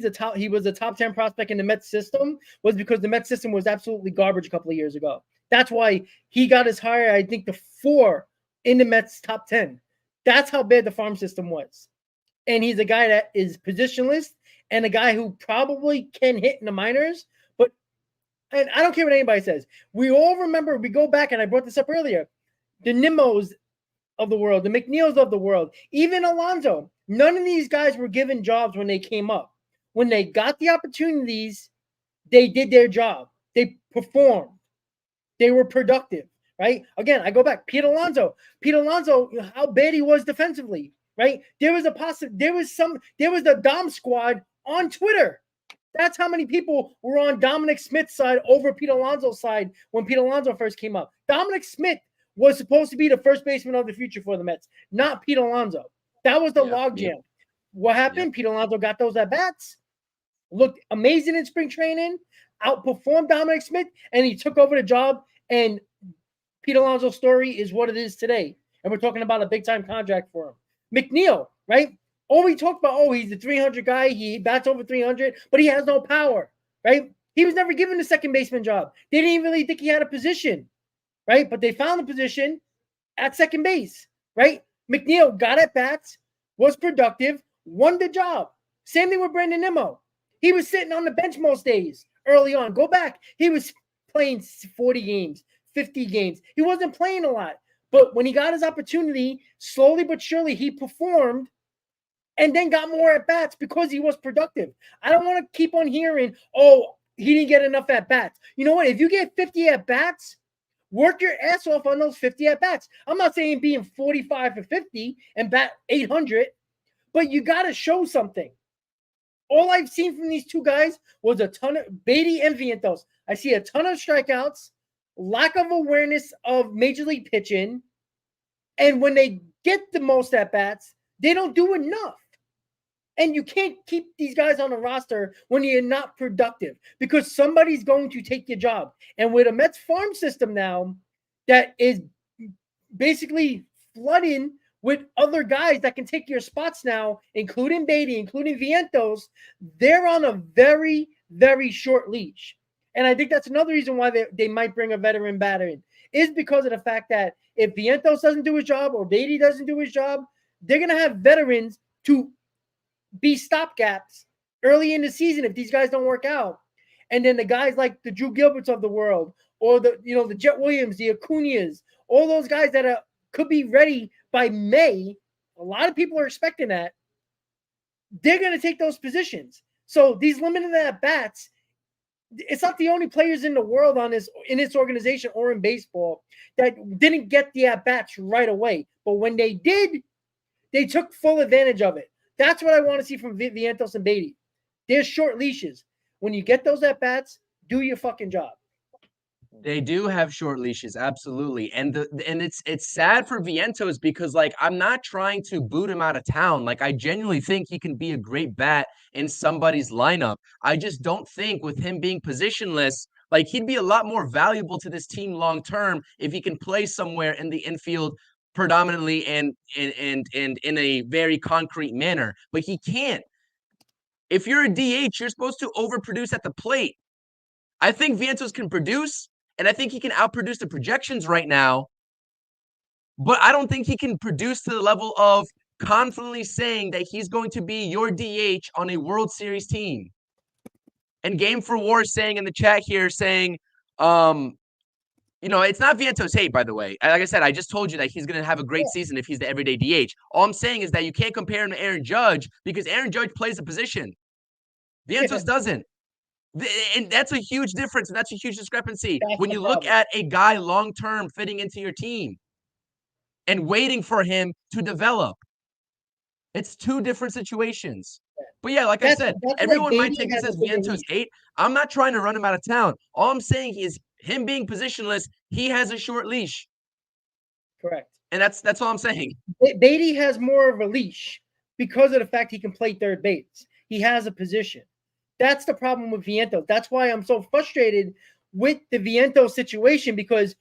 was a top 10 prospect in the Mets system was because the Mets system was absolutely garbage a couple of years ago. That's why he got as high, I think, to 4 in the Mets top 10. That's how bad the farm system was. And he's a guy that is positionless and a guy who probably can hit in the minors. And I don't care what anybody says. We all remember, we go back, and I brought this up earlier, the Nimos of the world, the McNeils of the world, even Alonso. None of these guys were given jobs when they came up. When they got the opportunities, they did their job. They performed. They were productive, right? Again, I go back. Pete Alonso, how bad he was defensively, right? There was the Dom squad on Twitter. That's how many people were on Dominic Smith's side over Pete Alonso's side when Pete Alonso first came up. Dominic Smith was supposed to be the first baseman of the future for the Mets, not Pete Alonso. That was the logjam. What happened? Pete Alonso got those at-bats, looked amazing in spring training, outperformed Dominic Smith, and he took over the job. And Pete Alonso's story is what it is today. And we're talking about a big-time contract for him. McNeil, right? We talked about, he's the 300 guy. He bats over 300, but he has no power, right? He was never given the second baseman job. They didn't even really think he had a position, right? But they found a position at second base, right? McNeil got at bats, was productive, won the job. Same thing with Brandon Nimmo. He was sitting on the bench most days early on. Go back. He was playing 40 games, 50 games. He wasn't playing a lot. But when he got his opportunity, slowly but surely, he performed and then got more at-bats because he was productive. I don't want to keep on hearing, he didn't get enough at-bats. You know what? If you get 50 at-bats, work your ass off on those 50 at-bats. I'm not saying being 45 for 50 and bat 800, but you got to show something. All I've seen from these two guys was a ton of Beatty and Vientos. I see a ton of strikeouts, lack of awareness of major league pitching, and when they get the most at-bats, they don't do enough. And you can't keep these guys on the roster when you're not productive because somebody's going to take your job. And with a Mets farm system now that is basically flooding with other guys that can take your spots now, including Beatty, including Vientos, they're on a very, very short leash. And I think that's another reason why they might bring a veteran batter in, is because of the fact that if Vientos doesn't do his job or Beatty doesn't do his job, they're going to have veterans to be stopgaps early in the season if these guys don't work out. And then the guys like the Drew Gilberts of the world or the Jet Williams, the Acuñas, all those guys that could be ready by May, a lot of people are expecting that. they're going to take those positions. So these limited at bats, it's not the only players in the world in this organization or in baseball that didn't get the at bats right away. But when they did, they took full advantage of it. That's what I want to see from Vientos and Beatty. There's short leashes. When you get those at bats, do your fucking job. They do have short leashes, absolutely. And it's sad for Vientos because, like, I'm not trying to boot him out of town. Like, I genuinely think he can be a great bat in somebody's lineup. I just don't think with him being positionless, like, he'd be a lot more valuable to this team long term if he can play somewhere in the infield predominantly and in a very concrete manner. But he can't. If you're a DH, you're supposed to overproduce at the plate. I think Vientos can produce, and I think he can outproduce the projections right now. But I don't think he can produce to the level of confidently saying that he's going to be your DH on a World Series team. And Game for War is saying in the chat here, saying, it's not Vientos hate, by the way. Like I said, I just told you that he's going to have a great season if he's the everyday DH. All I'm saying is that you can't compare him to Aaron Judge because Aaron Judge plays a position. Vientos doesn't. And that's a huge difference, and that's a huge discrepancy when you look at a guy long-term fitting into your team and waiting for him to develop. It's two different situations. But yeah, like I said, everyone might take this as Vientos 8. I'm not trying to run him out of town. All I'm saying is him being positionless, he has a short leash. Correct. And that's all I'm saying. Beatty has more of a leash because of the fact he can play third base. He has a position. That's the problem with Vientos. That's why I'm so frustrated with the Vientos situation, because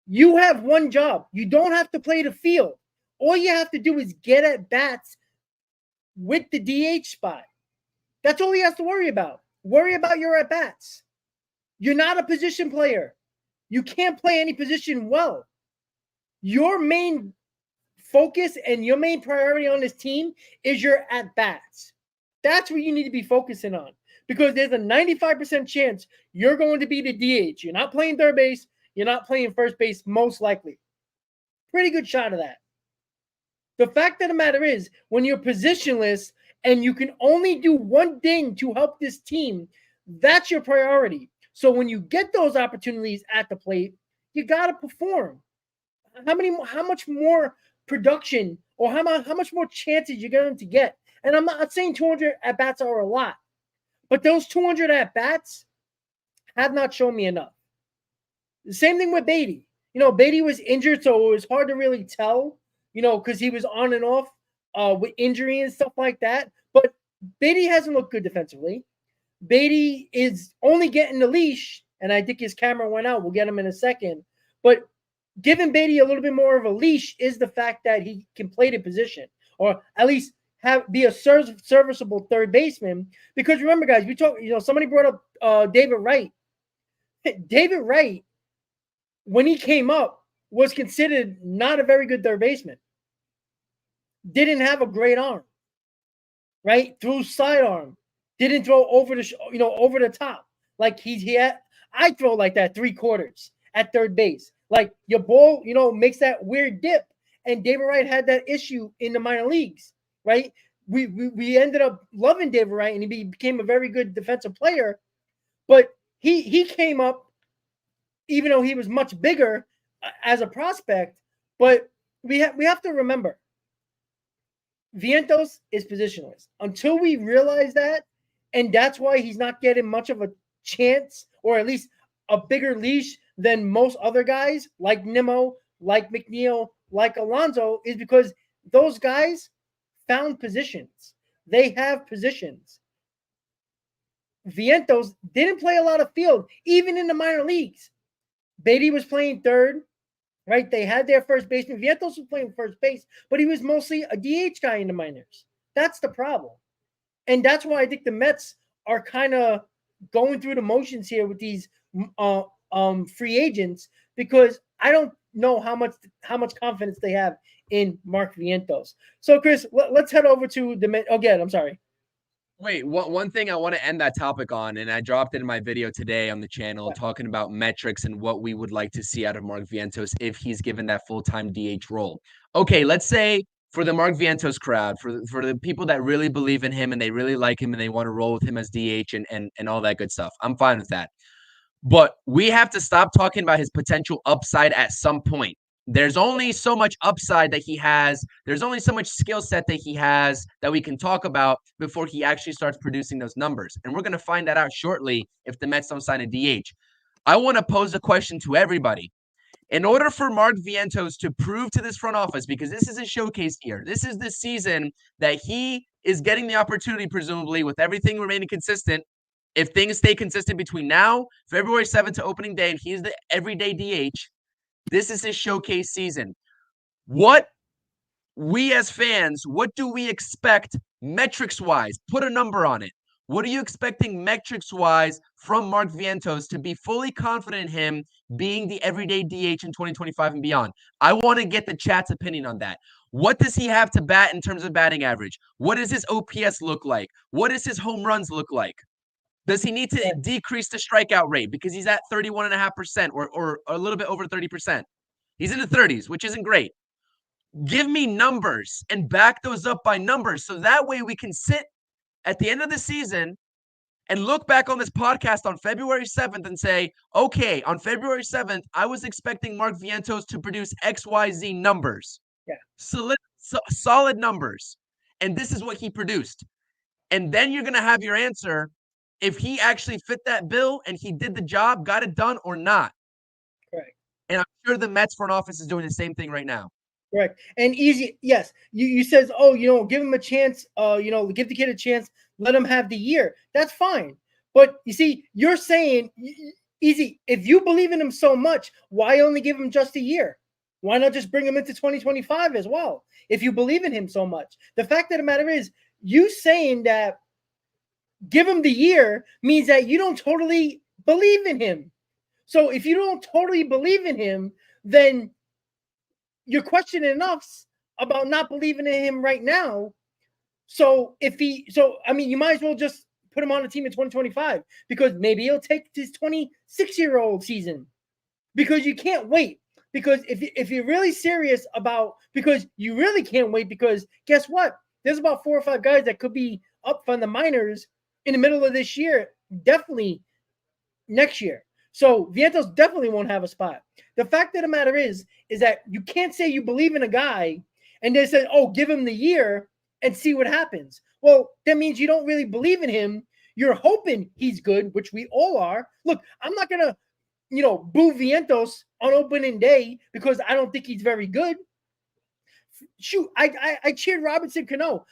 you have one job. You don't have to play the field. All you have to do is get at bats with the DH spot. That's all he has to worry about. Worry about your at bats. You're not a position player. You can't play any position well. Your main focus and your main priority on this team is your at bats. That's what you need to be focusing on, because there's a 95% chance you're going to be the DH. You're not playing third base. You're not playing first base, most likely. Pretty good shot of that. The fact of the matter is, when you're positionless and you can only do one thing to help this team, that's your priority. So when you get those opportunities at the plate, you got to perform. How much more production or how much more chances you're going to get? And I'm not saying 200 at-bats are a lot, but those 200 at-bats have not shown me enough. The same thing with Beatty. Beatty was injured, so it was hard to really tell, because he was on and off with injury and stuff like that. But Beatty hasn't looked good defensively. Beatty is only getting the leash, and I think his camera went out. We'll get him in a second. But giving Beatty a little bit more of a leash is the fact that he can play the position, or at least be a serviceable third baseman. Because remember, guys, we talk. Somebody brought up David Wright. David Wright, when he came up, was considered not a very good third baseman. Didn't have a great arm, right? Threw sidearm. Didn't throw over the top. Like he had. I throw like that 3/4 at third base. Like your ball, makes that weird dip. And David Wright had that issue in the minor leagues. Right, we ended up loving David Wright, and he became a very good defensive player. But he came up, even though he was much bigger as a prospect. But we have to remember, Vientos is positionless. Until we realize that, and that's why he's not getting much of a chance, or at least a bigger leash than most other guys, like Nimmo, like McNeil, like Alonso, is because those guys found positions. They have positions. Vientos didn't play a lot of field, even in the minor leagues. Beatty was playing third, right? They had their first baseman. Vientos was playing first base, but he was mostly a DH guy in the minors. That's the problem. And that's why I think the Mets are kind of going through the motions here with these free agents, because I don't know how much confidence they have in Mark Vientos. So, Chris, let's head over to the again. I'm sorry. Wait, one thing I want to end that topic on, and I dropped it in my video today on the channel, talking about metrics and what we would like to see out of Mark Vientos if he's given that full-time DH role. Okay, let's say for the Mark Vientos crowd, for the people that really believe in him and they really like him and they want to roll with him as DH and all that good stuff. I'm fine with that. But we have to stop talking about his potential upside at some point. There's only so much upside that he has. There's only so much skill set that he has that we can talk about before he actually starts producing those numbers. And we're going to find that out shortly if the Mets don't sign a DH. I want to pose a question to everybody. In order for Mark Vientos to prove to this front office, because this is a showcase year, this is the season that he is getting the opportunity, presumably, with everything remaining consistent. If things stay consistent between now, February 7th to opening day, and he's the everyday DH, this is his showcase season. What we as fans, what do we expect metrics-wise? Put a number on it. What are you expecting metrics-wise from Mark Vientos to be fully confident in him being the everyday DH in 2025 and beyond? I want to get the chat's opinion on that. What does he have to bat in terms of batting average? What does his OPS look like? What does his home runs look like? Does he need to decrease the strikeout rate because he's at 31.5% or a little bit over 30%? He's in the 30s, which isn't great. Give me numbers and back those up by numbers so that way we can sit at the end of the season and look back on this podcast on February 7th and say, okay, on February 7th, I was expecting Mark Vientos to produce XYZ numbers. Yeah. Solid numbers. And this is what he produced. And then you're going to have your answer if he actually fit that bill and he did the job, got it done or not. Correct. And I'm sure the Mets front office is doing the same thing right now. Correct. And easy, yes. You says, oh, give him a chance, give the kid a chance, let him have the year. That's fine. But you see, you're saying, easy, if you believe in him so much, why only give him just a year? Why not just bring him into 2025 as well? If you believe in him so much. The fact of the matter is, you saying that give him the year means that you don't totally believe in him. So if you don't totally believe in him, then you're questioning us about not believing in him right now. So you might as well just put him on the team in 2025 because maybe he'll take his 26-year-old season because you can't wait. Because if you're really serious about, because you really can't wait, because guess what? There's about 4 or 5 guys that could be up from the minors in the middle of this year, definitely next year. So Vientos definitely won't have a spot. The fact of the matter is that you can't say you believe in a guy and then say, oh, give him the year and see what happens. Well, that means you don't really believe in him. You're hoping he's good, which we all are. Look, I'm not going to, boo Vientos on opening day because I don't think he's very good. Shoot, I cheered Robinson Cano.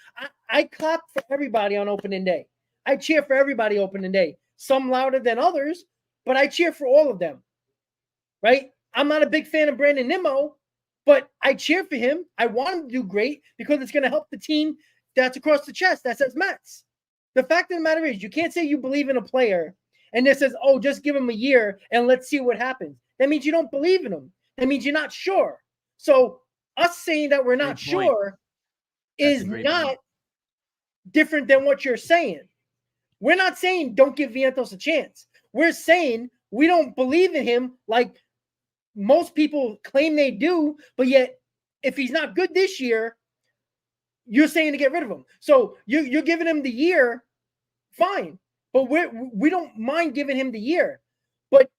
I clapped for everybody on opening day. I cheer for everybody opening day. Some louder than others, but I cheer for all of them, right? I'm not a big fan of Brandon Nimmo, but I cheer for him. I want him to do great because it's going to help the team that's across the chest that says Mets. The fact of the matter is you can't say you believe in a player and it says, oh, just give him a year and let's see what happens. That means you don't believe in him. That means you're not sure. So us saying that we're not sure is not different than what you're saying. We're not saying don't give Vientos a chance. We're saying we don't believe in him like most people claim they do, but yet if he's not good this year, you're saying to get rid of him. So you're giving him the year, fine. But we don't mind giving him the year. But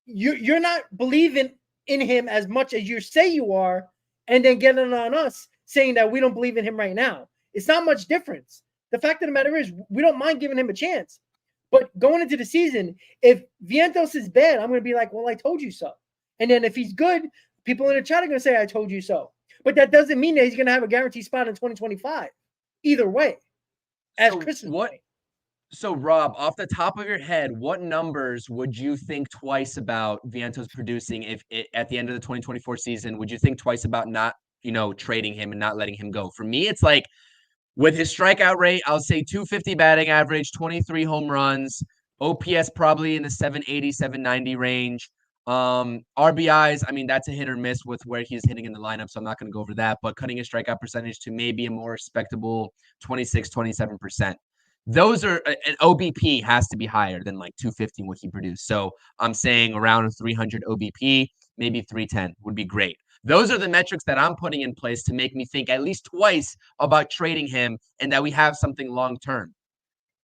you're not believing in him as much as you say you are, and then getting on us saying that we don't believe in him right now. It's not much difference. The fact of the matter is we don't mind giving him a chance. But going into the season, if Vientos is bad, I'm going to be like, well, I told you so. And then if he's good, people in the chat are going to say, I told you so. But that doesn't mean that he's going to have a guaranteed spot in 2025. Either way. As Chris is saying. So, Rob, off the top of your head, what numbers would you think twice about Vientos producing if at the end of the 2024 season? Would you think twice about not, trading him and not letting him go? For me, it's like with his strikeout rate, I'll say 250 batting average, 23 home runs, OPS probably in the 780, 790 range. RBIs, I mean, that's a hit or miss with where he's hitting in the lineup, so I'm not going to go over that. But cutting his strikeout percentage to maybe a more respectable 26, 27%. Those are an OBP has to be higher than like 250 what he produced. So I'm saying around 300 OBP, maybe 310 would be great. Those are the metrics that I'm putting in place to make me think at least twice about trading him and that we have something long term.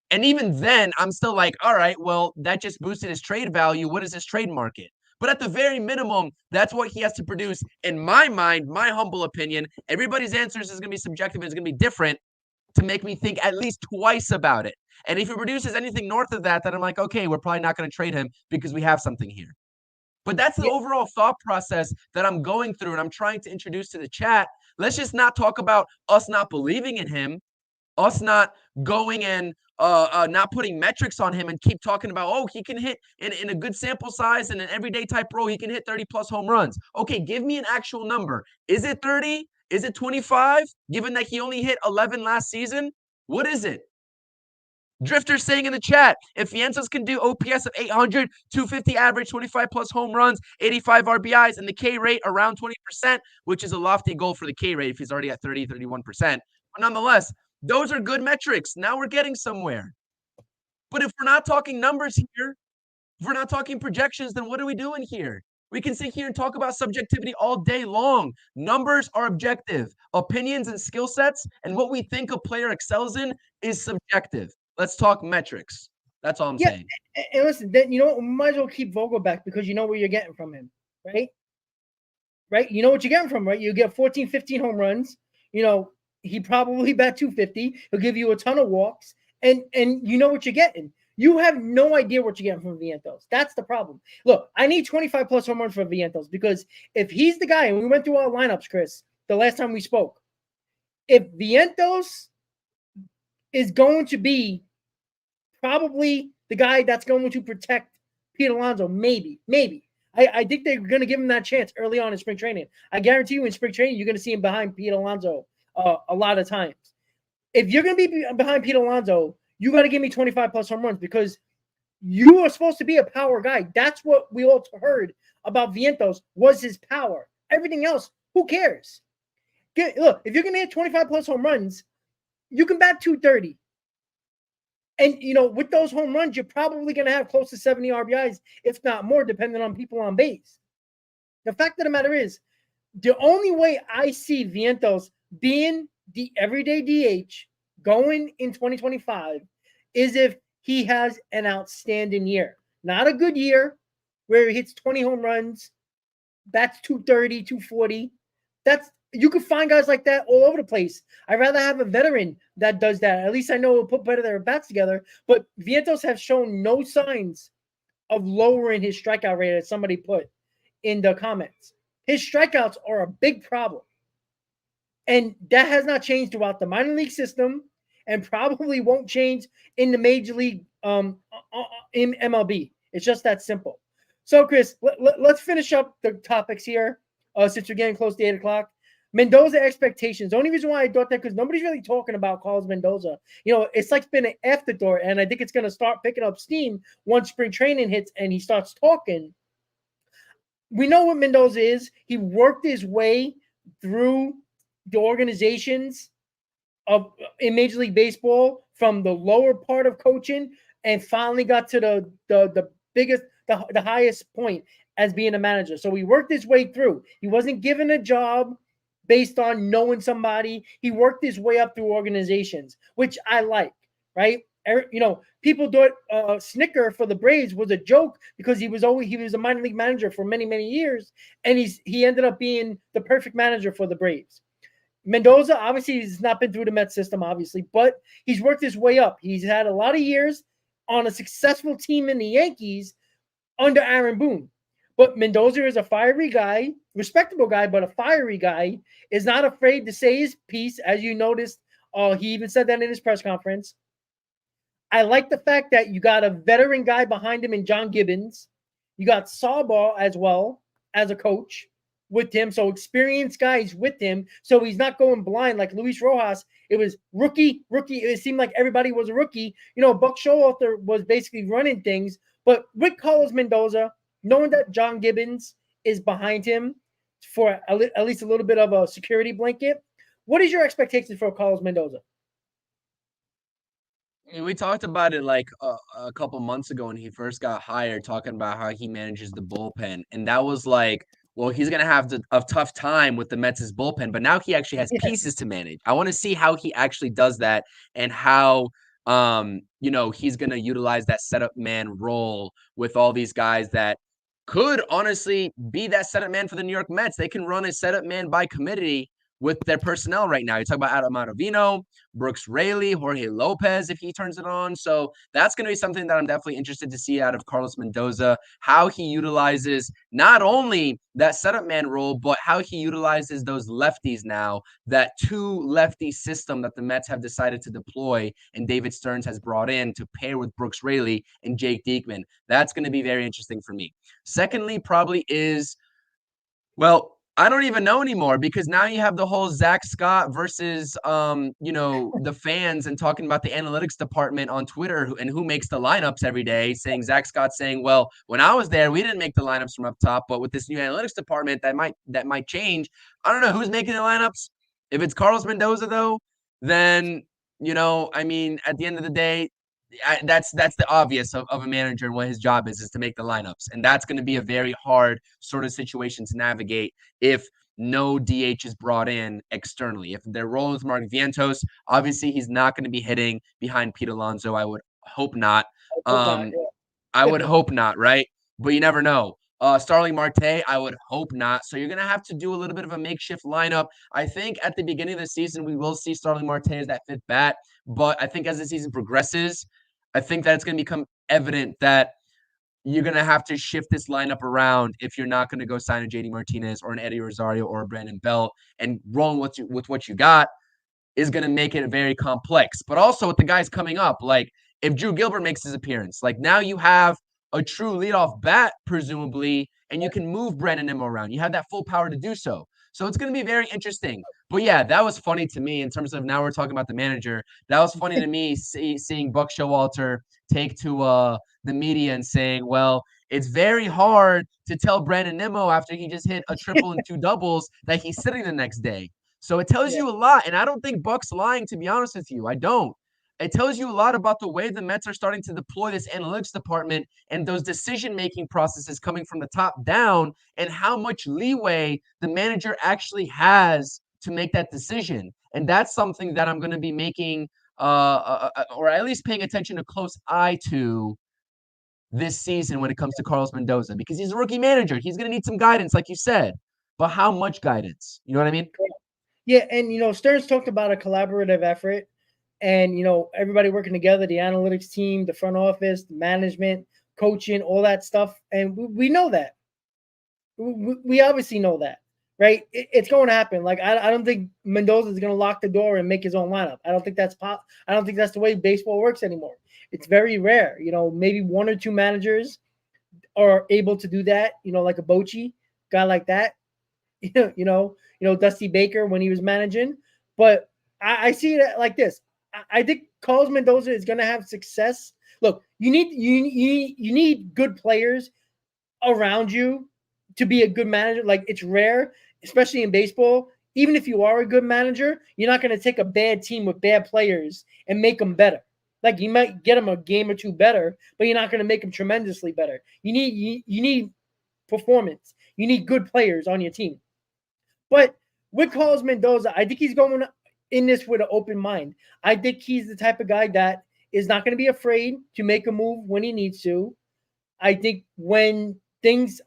And even then, I'm still like, all right, well, that just boosted his trade value. What is his trade market? But at the very minimum, that's what he has to produce. In my mind, my humble opinion, everybody's answers is going to be subjective and it's going to be different to make me think at least twice about it. And if he produces anything north of that, then I'm like, okay, we're probably not going to trade him because we have something here. But that's the overall thought process that I'm going through and I'm trying to introduce to the chat. Let's just not talk about us not believing in him, us not going and not putting metrics on him and keep talking about, oh, he can hit in a good sample size in an everyday type role, he can hit 30 plus home runs. Okay, give me an actual number. Is it 30? Is it 25? Given that he only hit 11 last season? What is it? Drifter saying in the chat, if Vientos can do OPS of 800, 250 average, 25 plus home runs, 85 RBIs, and the K rate around 20%, which is a lofty goal for the K rate if he's already at 30, 31%. But nonetheless, those are good metrics. Now we're getting somewhere. But if we're not talking numbers here, if we're not talking projections, then what are we doing here? We can sit here and talk about subjectivity all day long. Numbers are objective. Opinions and skill sets and what we think a player excels in is subjective. Let's talk metrics. That's all I'm saying. And listen, then we might as well keep Vogel back because you know where you're getting from him, right? Right? You know what you're getting from, right? You get 14, 15 home runs. He probably bat 250. He'll give you a ton of walks, and you know what you're getting. You have no idea what you're getting from Vientos. That's the problem. Look, I need 25 plus home runs for Vientos because if he's the guy, and we went through our lineups, Chris, the last time we spoke, if Vientos is going to be probably the guy that's going to protect Pete Alonso, maybe. I think they're going to give him that chance early on in spring training. I guarantee you in spring training, you're going to see him behind Pete Alonso a lot of times. If you're going to be behind Pete Alonso, you got to give me 25 plus home runs because you are supposed to be a power guy. That's what we all heard about Vientos was his power. Everything else, who cares? Look, if you're going to hit 25 plus home runs, you can bat 230. And, with those home runs, you're probably going to have close to 70 RBIs, if not more, depending on people on base. The fact of the matter is, the only way I see Vientos being the everyday DH going in 2025 is if he has an outstanding year. Not a good year where he hits 20 home runs, bats 230, 240. You could find guys like that all over the place. I'd rather have a veteran that does that. At least I know it'll put better their bats together. But Vientos have shown no signs of lowering his strikeout rate, as somebody put in the comments. His strikeouts are a big problem. And that has not changed throughout the minor league system and probably won't change in the major league in MLB. It's just that simple. So, Chris, let's finish up the topics here since we're getting close to 8 o'clock. Mendoza expectations. The only reason why I thought that because nobody's really talking about Carlos Mendoza. It's like been an afterthought, and I think it's going to start picking up steam once spring training hits and he starts talking. We know what Mendoza is. He worked his way through the organizations in Major League Baseball from the lower part of coaching and finally got to the biggest, the highest point as being a manager. So he worked his way through. He wasn't given a job based on knowing somebody. He worked his way up through organizations, which I like, right? People thought Snicker for the Braves was a joke because he was a minor league manager for many, many years, and he ended up being the perfect manager for the Braves. Mendoza, obviously, he's not been through the Mets system, obviously, but he's worked his way up. He's had a lot of years on a successful team in the Yankees under Aaron Boone. But Mendoza is a fiery guy, respectable guy, but a fiery guy, is not afraid to say his piece, as you noticed. He even said that in his press conference. I like the fact that you got a veteran guy behind him in John Gibbons. You got Sawball as well as a coach with him, so experienced guys with him, so he's not going blind like Luis Rojas. It was rookie. It seemed like everybody was a rookie. Buck Showalter was basically running things, but with Carlos Mendoza, knowing that John Gibbons is behind him for at least a little bit of a security blanket, what is your expectation for Carlos Mendoza? We talked about it like a couple months ago when he first got hired, talking about how he manages the bullpen. And that was like well, he's going to have a tough time with the Mets' bullpen, but now he actually has pieces to manage. I want to see how he actually does that and how, he's going to utilize that setup man role with all these guys that could honestly be that setup man for the New York Mets. They can run a setup man by committee with their personnel right now. You talk about Adam Ottavino, Brooks Raley, Jorge Lopez, if he turns it on. So that's going to be something that I'm definitely interested to see out of Carlos Mendoza, how he utilizes not only that setup man role, but how he utilizes those lefties now, that two lefty system that the Mets have decided to deploy and David Stearns has brought in to pair with Brooks Raley and Jake Diekman. That's going to be very interesting for me. Secondly, probably is, well, I don't even know anymore because now you have the whole Zach Scott versus, the fans and talking about the analytics department on Twitter and who makes the lineups every day, saying Zach Scott saying, well, when I was there, we didn't make the lineups from up top, but with this new analytics department, that might change. I don't know who's making the lineups. If it's Carlos Mendoza, though, then, at the end of the day, that's the obvious of a manager and what his job is to make the lineups. And that's going to be a very hard sort of situation to navigate if no DH is brought in externally. If they're rolling with Mark Vientos, obviously he's not going to be hitting behind Pete Alonso. I would hope not. I would hope not, right? But you never know. Starling Marte, I would hope not. So you're going to have to do a little bit of a makeshift lineup. I think at the beginning of the season, we will see Starling Marte as that fifth bat. But I think as the season progresses, I think that it's going to become evident that you're going to have to shift this lineup around if you're not going to go sign a JD Martinez or an Eddie Rosario or a Brandon Belt, and rolling with what you got is going to make it very complex. But also with the guys coming up, like if Drew Gilbert makes his appearance, like now you have a true leadoff bat, presumably, and you can move Brandon Nimmo around. You have that full power to do so. So it's going to be very interesting. But yeah, that was funny to me in terms of now we're talking about the manager. That was funny to me seeing Buck Showalter take to the media and saying, well, it's very hard to tell Brandon Nimmo after he just hit a triple and two doubles that he's sitting the next day. So it tells you a lot. And I don't think Buck's lying, to be honest with you. I don't. It tells you a lot about the way the Mets are starting to deploy this analytics department and those decision-making processes coming from the top down and how much leeway the manager actually has to make that decision. And that's something that I'm going to be making or at least paying attention, a close eye to this season when it comes to Carlos Mendoza, because he's a rookie manager. He's going to need some guidance, like you said. But how much guidance? You know what I mean? Yeah, and Stearns talked about a collaborative effort, and everybody working together, the analytics team, the front office, the management, coaching, all that stuff, and we know that. We obviously know that, right? It's going to happen. Like I don't think Mendoza is going to lock the door and make his own lineup. I don't think that's I don't think that's the way baseball works anymore. It's very rare. Maybe one or two managers are able to do that. Like a Bochy guy like that. Dusty Baker when he was managing. But I see it like this. I think Carlos Mendoza is going to have success. Look, you need good players around you to be a good manager. Like, it's rare, especially in baseball. Even if you are a good manager, you're not going to take a bad team with bad players and make them better. Like, you might get them a game or two better, but you're not going to make them tremendously better. You need performance. You need good players on your team. But with Carlos Mendoza, I think he's going in this with an open mind. I think he's the type of guy that is not going to be afraid to make a move when he needs to. I think when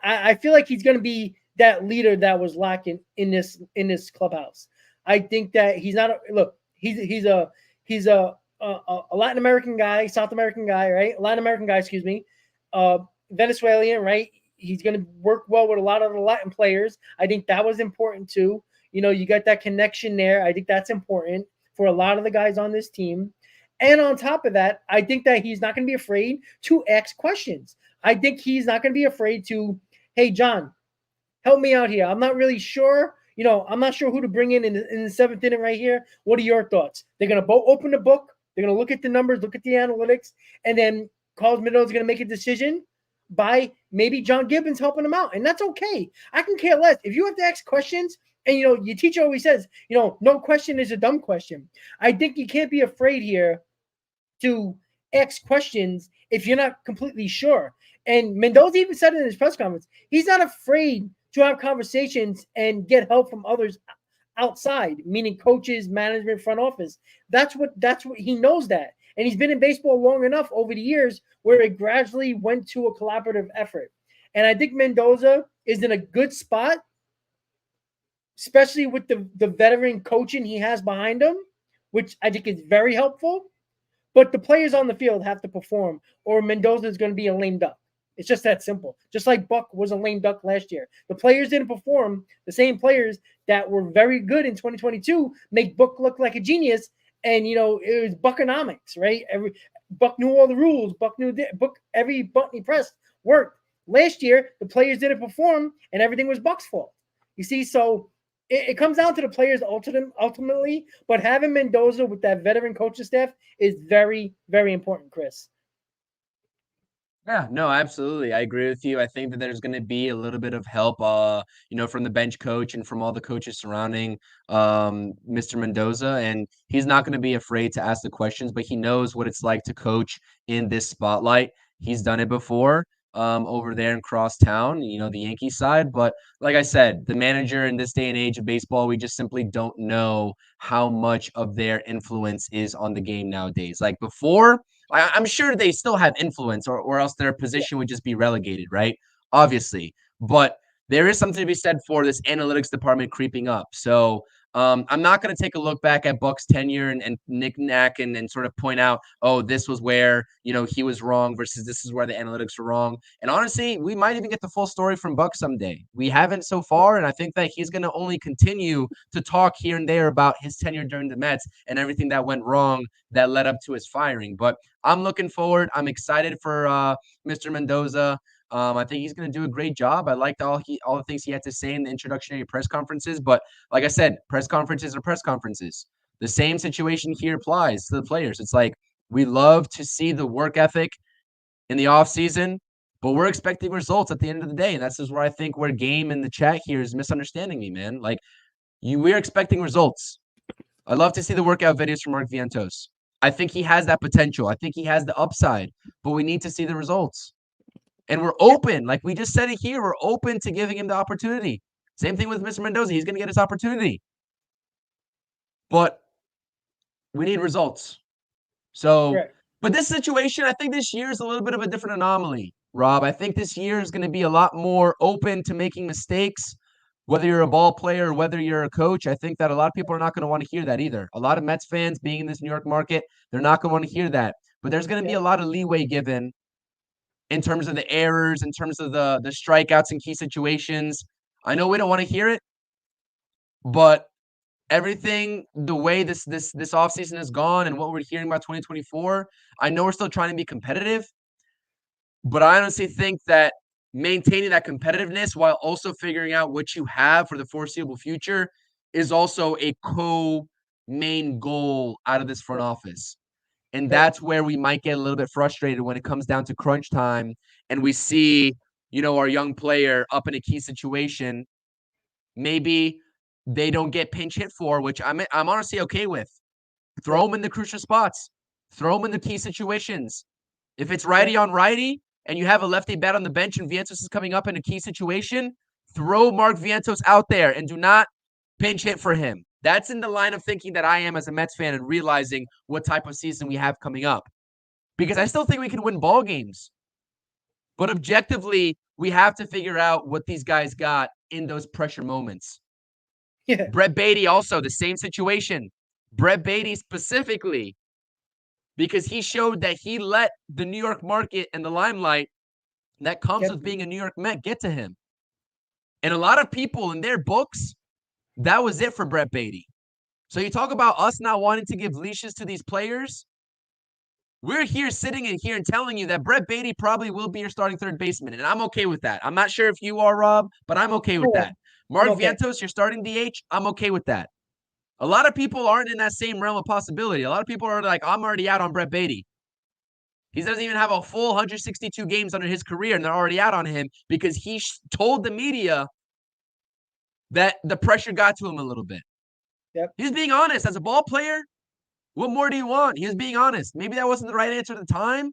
I feel like he's going to be that leader that was lacking in this clubhouse. I think that he's not. He's a Latin American guy, South American guy, right? Latin American guy, excuse me, Venezuelan, right? He's going to work well with a lot of the Latin players. I think that was important too. You got that connection there. I think that's important for a lot of the guys on this team. And on top of that, I think that he's not going to be afraid to ask questions. I think he's not going to be afraid to, hey, John, help me out here. I'm not really sure. I'm not sure who to bring in the seventh inning right here. What are your thoughts? They're going to open the book. They're going to look at the numbers, look at the analytics, and then Carlos Mendoza is going to make a decision by maybe John Gibbons helping him out. And that's okay. I can care less. If you have to ask questions, and, your teacher always says, no question is a dumb question. I think you can't be afraid here to ask questions if you're not completely sure. And Mendoza even said in his press conference, he's not afraid to have conversations and get help from others outside, meaning coaches, management, front office. That's what he knows that. And he's been in baseball long enough over the years where it gradually went to a collaborative effort. And I think Mendoza is in a good spot, especially with the veteran coaching he has behind him, which I think is very helpful. But the players on the field have to perform, or Mendoza is going to be a lame duck. It's just that simple. Just like Buck was a lame duck last year. The players didn't perform. The same players that were very good in 2022 make Buck look like a genius. And, it was Buckonomics, right? Buck knew all the rules. Buck knew every button he pressed worked. Last year, the players didn't perform, and everything was Buck's fault. You see, so it comes down to the players ultimately, but having Mendoza with that veteran coaching staff is very, very important, Chris. Yeah, no, absolutely. I agree with you. I think that there's going to be a little bit of help, from the bench coach and from all the coaches surrounding Mr. Mendoza. And he's not going to be afraid to ask the questions, but he knows what it's like to coach in this spotlight. He's done it before over there in Crosstown, the Yankee side. But like I said, the manager in this day and age of baseball, we just simply don't know how much of their influence is on the game nowadays. Like before, I'm sure they still have influence, or else their position would just be relegated, right? Obviously. But there is something to be said for this analytics department creeping up. So I'm not going to take a look back at Buck's tenure and knick-knack and sort of point out, oh, this was where, he was wrong versus this is where the analytics were wrong. And honestly, we might even get the full story from Buck someday. We haven't so far, and I think that he's going to only continue to talk here and there about his tenure during the Mets and everything that went wrong that led up to his firing. But I'm looking forward. I'm excited for Mr. Mendoza. I think he's going to do a great job. I liked all the things he had to say in the introductory press conferences. But like I said, press conferences are press conferences. The same situation here applies to the players. It's like we love to see the work ethic in the offseason, but we're expecting results at the end of the day. And that's just where I think where Game in the chat here is misunderstanding me, man. Like we're expecting results. I'd love to see the workout videos from Mark Vientos. I think he has that potential. I think he has the upside, but we need to see the results. And we're open, like we just said it here, we're open to giving him the opportunity. Same thing with Mr. Mendoza. He's going to get his opportunity. But we need results. So, right. But this situation, I think this year is a little bit of a different anomaly, Rob. I think this year is going to be a lot more open to making mistakes, whether you're a ball player or whether you're a coach. I think that a lot of people are not going to want to hear that either. A lot of Mets fans being in this New York market, they're not going to want to hear that. But there's going to be a lot of leeway given in terms of the errors, in terms of the strikeouts in key situations. I know we don't want to hear it, but everything, the way this offseason has gone and what we're hearing about 2024, I know we're still trying to be competitive, but I honestly think that maintaining that competitiveness while also figuring out what you have for the foreseeable future is also a main goal out of this front office. And that's where we might get a little bit frustrated when it comes down to crunch time and we see, our young player up in a key situation. Maybe they don't get pinch hit for, which I'm honestly okay with. Throw them in the crucial spots. Throw them in the key situations. If it's righty on righty and you have a lefty bat on the bench and Vientos is coming up in a key situation, throw Mark Vientos out there and do not pinch hit for him. That's in the line of thinking that I am as a Mets fan and realizing what type of season we have coming up. Because I still think we can win ball games. But objectively, we have to figure out what these guys got in those pressure moments. Yeah. Brett Beatty also, the same situation. Brett Beatty specifically, because he showed that he let the New York market and the limelight that comes with being a New York Met get to him. And a lot of people in their books, that was it for Brett Beatty. So you talk about us not wanting to give leashes to these players. We're here sitting in here and telling you that Brett Beatty probably will be your starting third baseman. And I'm okay with that. I'm not sure if you are, Rob, but I'm okay with that. Mark Vientos, you're starting DH. I'm okay with that. A lot of people aren't in that same realm of possibility. A lot of people are like, I'm already out on Brett Beatty. He doesn't even have a full 162 games under his career, and they're already out on him because he told the media that the pressure got to him a little bit. Yep. He's being honest. As a ball player, what more do you want? He was being honest. Maybe that wasn't the right answer at the time,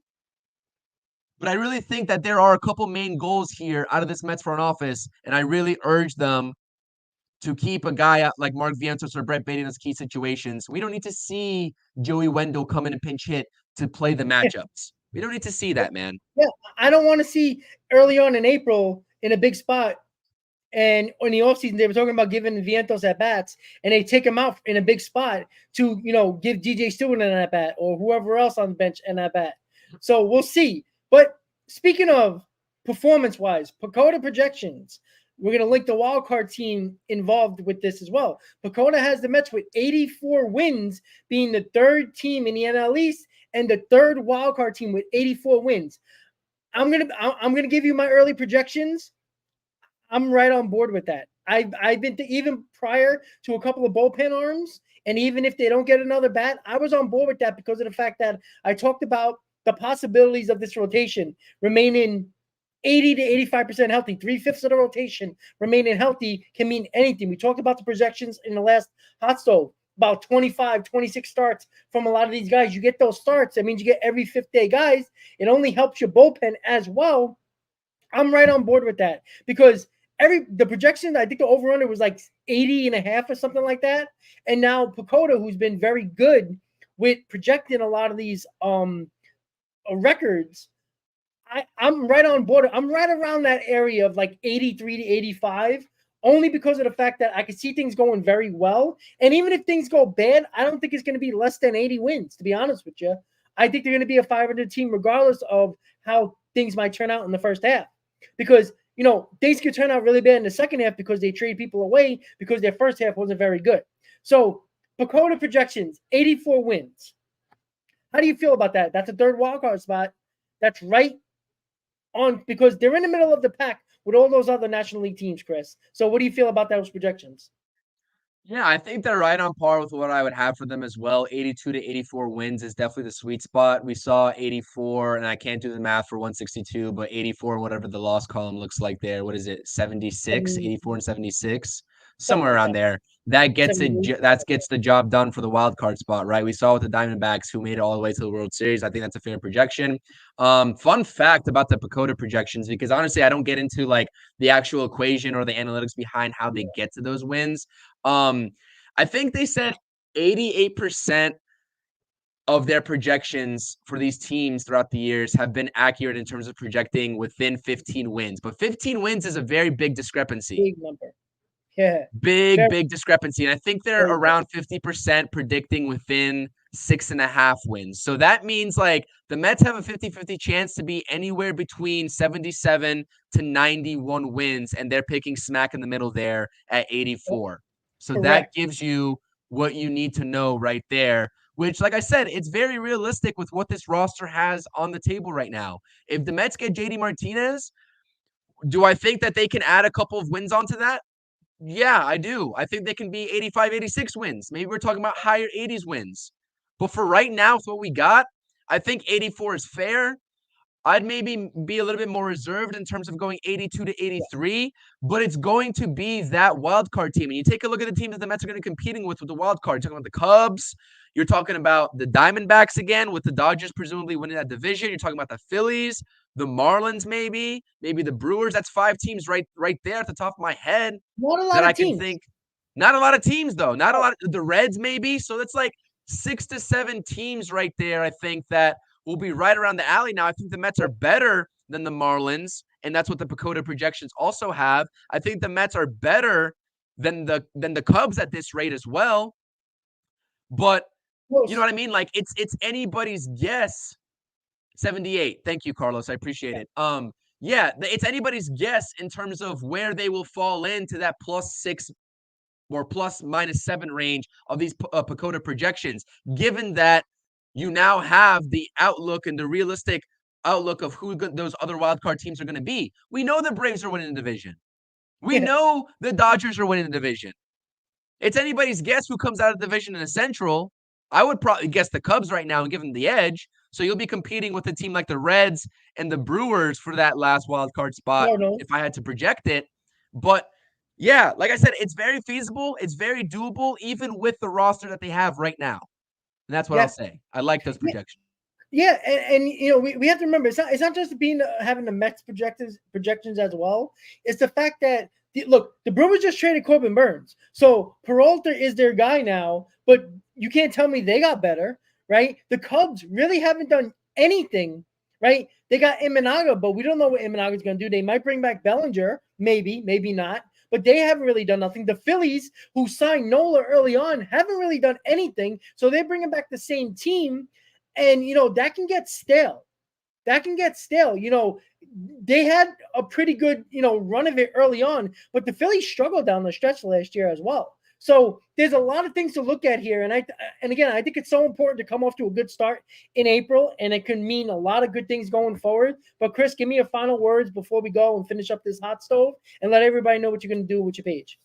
But I really think that there are a couple main goals here out of this Mets front office, and I really urge them to keep a guy like Mark Vientos or Brett Baty in those key situations. We don't need to see Joey Wendell come in and pinch hit to play the matchups. We don't need to see that, man. Yeah, I don't want to see early on in April in a big spot. And in the offseason, they were talking about giving Vientos at bats, and they take him out in a big spot to, give DJ Stewart an at bat or whoever else on the bench an at bat. So we'll see. But speaking of performance wise, Pacoda projections, we're going to link the wild card team involved with this as well. Pacoda has the Mets with 84 wins, being the third team in the NL East and the third wild card team with 84 wins. I'm gonna give you my early projections. I'm right on board with that. I've been even prior to a couple of bullpen arms, and even if they don't get another bat, I was on board with that because of the fact that I talked about the possibilities of this rotation remaining 80 to 85% healthy. 3/5 of the rotation remaining healthy can mean anything. We talked about the projections in the last hot stove, about 25, 26 starts from a lot of these guys. You get those starts, that means you get every fifth day guys. It only helps your bullpen as well. I'm right on board with that because the projection, I think the over-under was like 80 and a half or something like that. And now Pacoda, who's been very good with projecting a lot of these records, I'm right on board. I'm right around that area of like 83 to 85, only because of the fact that I can see things going very well. And even if things go bad, I don't think it's going to be less than 80 wins, to be honest with you. I think they're going to be a 500 team regardless of how things might turn out in the first half. Because, things could turn out really bad in the second half because they trade people away because their first half wasn't very good. So, Pacoda projections, 84 wins. How do you feel about that? That's a third wildcard spot. That's right on because they're in the middle of the pack with all those other National League teams, Chris. So what do you feel about those projections? Yeah, I think they're right on par with what I would have for them as well. 82 to 84 wins is definitely the sweet spot. We saw 84, and I can't do the math for 162, but 84, whatever the loss column looks like there. What is it? 76, 84 and 76, somewhere around there. That gets the job done for the wild card spot, right? We saw with the Diamondbacks who made it all the way to the World Series. I think that's a fair projection. Fun fact about the Pacoda projections, because honestly, I don't get into like the actual equation or the analytics behind how they get to those wins. I think they said 88% of their projections for these teams throughout the years have been accurate in terms of projecting within 15 wins. But 15 wins is a very big discrepancy. Big number. Yeah. Big discrepancy. And I think they're around 50% predicting within 6.5 wins. So that means like the Mets have a 50-50 chance to be anywhere between 77 to 91 wins, and they're picking smack in the middle there at 84. So that gives you what you need to know right there, which, like I said, it's very realistic with what this roster has on the table right now. If the Mets get JD Martinez, do I think that they can add a couple of wins onto that? Yeah, I do. I think they can be 85, 86 wins. Maybe we're talking about higher 80s wins. But for right now, with what we got, I think 84 is fair. I'd maybe be a little bit more reserved in terms of going 82 to 83, but it's going to be that wild card team. And you take a look at the teams that the Mets are going to be competing with the wild card. You're talking about the Cubs. You're talking about the Diamondbacks again, with the Dodgers presumably winning that division. You're talking about the Phillies, the Marlins, maybe the Brewers. That's 5 teams right there at the top of my head. Not a lot of teams. Not a lot of teams, though. Not a lot of the Reds, maybe. So that's like 6 to 7 teams right there, I think, that will be right around the alley. Now, I think the Mets are better than the Marlins, and that's what the Pacoda projections also have. I think the Mets are better than the Cubs at this rate as well. But you know what I mean? Like it's anybody's guess. 78. Thank you, Carlos. I appreciate it. Yeah, it's anybody's guess in terms of where they will fall into that +6 or ±7 range of these Pacoda projections, given that you now have the outlook and the realistic outlook of who those other wildcard teams are going to be. We know the Braves are winning the division. We know the Dodgers are winning the division. It's anybody's guess who comes out of the division in the Central. I would probably guess the Cubs right now and give them the edge. So you'll be competing with a team like the Reds and the Brewers for that last wildcard spot if I had to project it. But yeah, like I said, it's very feasible. It's very doable, even with the roster that they have right now. And that's what I'll say. I like those projections. Yeah, and you know we have to remember it's not just being having the Mets projections as well. It's the fact that look, the Brewers just traded Corbin Burns, so Peralta is their guy now. But you can't tell me they got better, right? The Cubs really haven't done anything, right? They got Imanaga, but we don't know what Imanaga is going to do. They might bring back Bellinger, maybe, maybe not. But they haven't really done nothing. The Phillies, who signed Nola early on, haven't really done anything. So they're bringing back the same team, and you know that can get stale. That can get stale. You know, they had a pretty good run of it early on, but the Phillies struggled down the stretch last year as well. So there's a lot of things to look at here, and again, I think it's so important to come off to a good start in April, and it can mean a lot of good things going forward. But Chris, give me your final words before we go and finish up this hot stove, and let everybody know what you're going to do with your page.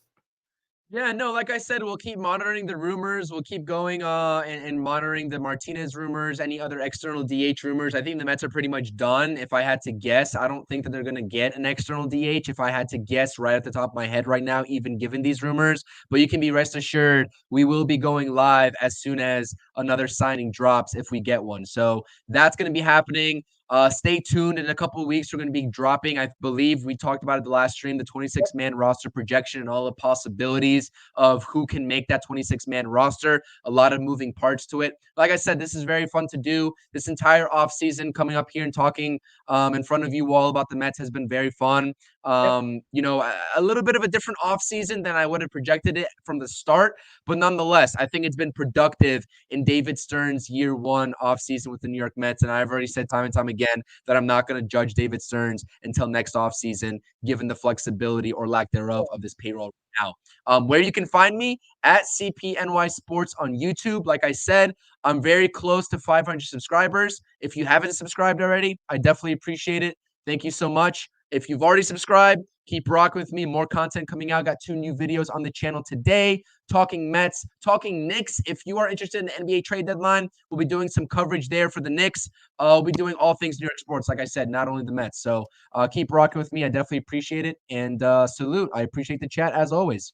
Yeah, no, like I said, we'll keep monitoring the rumors. We'll keep going and monitoring the Martinez rumors, any other external DH rumors. I think the Mets are pretty much done. If I had to guess, I don't think that they're going to get an external DH. If I had to guess right at the top of my head right now, even given these rumors, but you can be rest assured we will be going live as soon as another signing drops if we get one. So that's going to be happening. Stay tuned. In a couple of weeks, we're going to be dropping, I believe we talked about it the last stream, the 26-man roster projection and all the possibilities of who can make that 26-man roster. A lot of moving parts to it. Like I said, this is very fun to do. This entire offseason coming up here and talking in front of you all about the Mets has been very fun. You know, a little bit of a different offseason than I would have projected it from the start. But nonetheless, I think it's been productive in David Stern's year one offseason with the New York Mets. And I've already said time and time again that I'm not going to judge David Stearns until next offseason, given the flexibility or lack thereof of this payroll right now. Where you can find me at CPNY Sports on YouTube. Like I said, I'm very close to 500 subscribers. If you haven't subscribed already, I definitely appreciate it. Thank you so much. If you've already subscribed, keep rocking with me. More content coming out. Got 2 new videos on the channel today. Talking Mets, talking Knicks. If you are interested in the NBA trade deadline, we'll be doing some coverage there for the Knicks. We'll be doing all things New York sports, like I said, not only the Mets. So keep rocking with me. I definitely appreciate it. And salute. I appreciate the chat as always.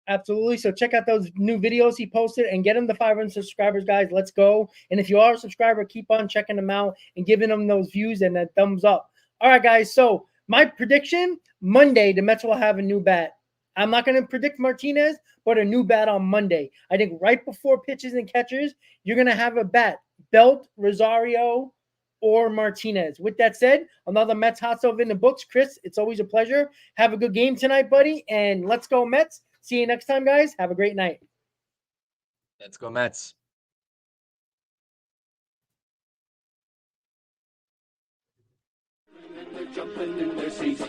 Absolutely. So check out those new videos he posted and get him the 500 subscribers, guys. Let's go. And if you are a subscriber, keep on checking them out and giving them those views and that thumbs up. All right, guys. So my prediction, Monday, the Mets will have a new bat. I'm not going to predict Martinez, but a new bat on Monday. I think right before pitchers and catchers, you're going to have a bat. Belt, Rosario, or Martinez. With that said, another Mets hot stove in the books. Chris, it's always a pleasure. Have a good game tonight, buddy. And let's go Mets. See you next time, guys. Have a great night. Let's go Mets. Jumping in their seats.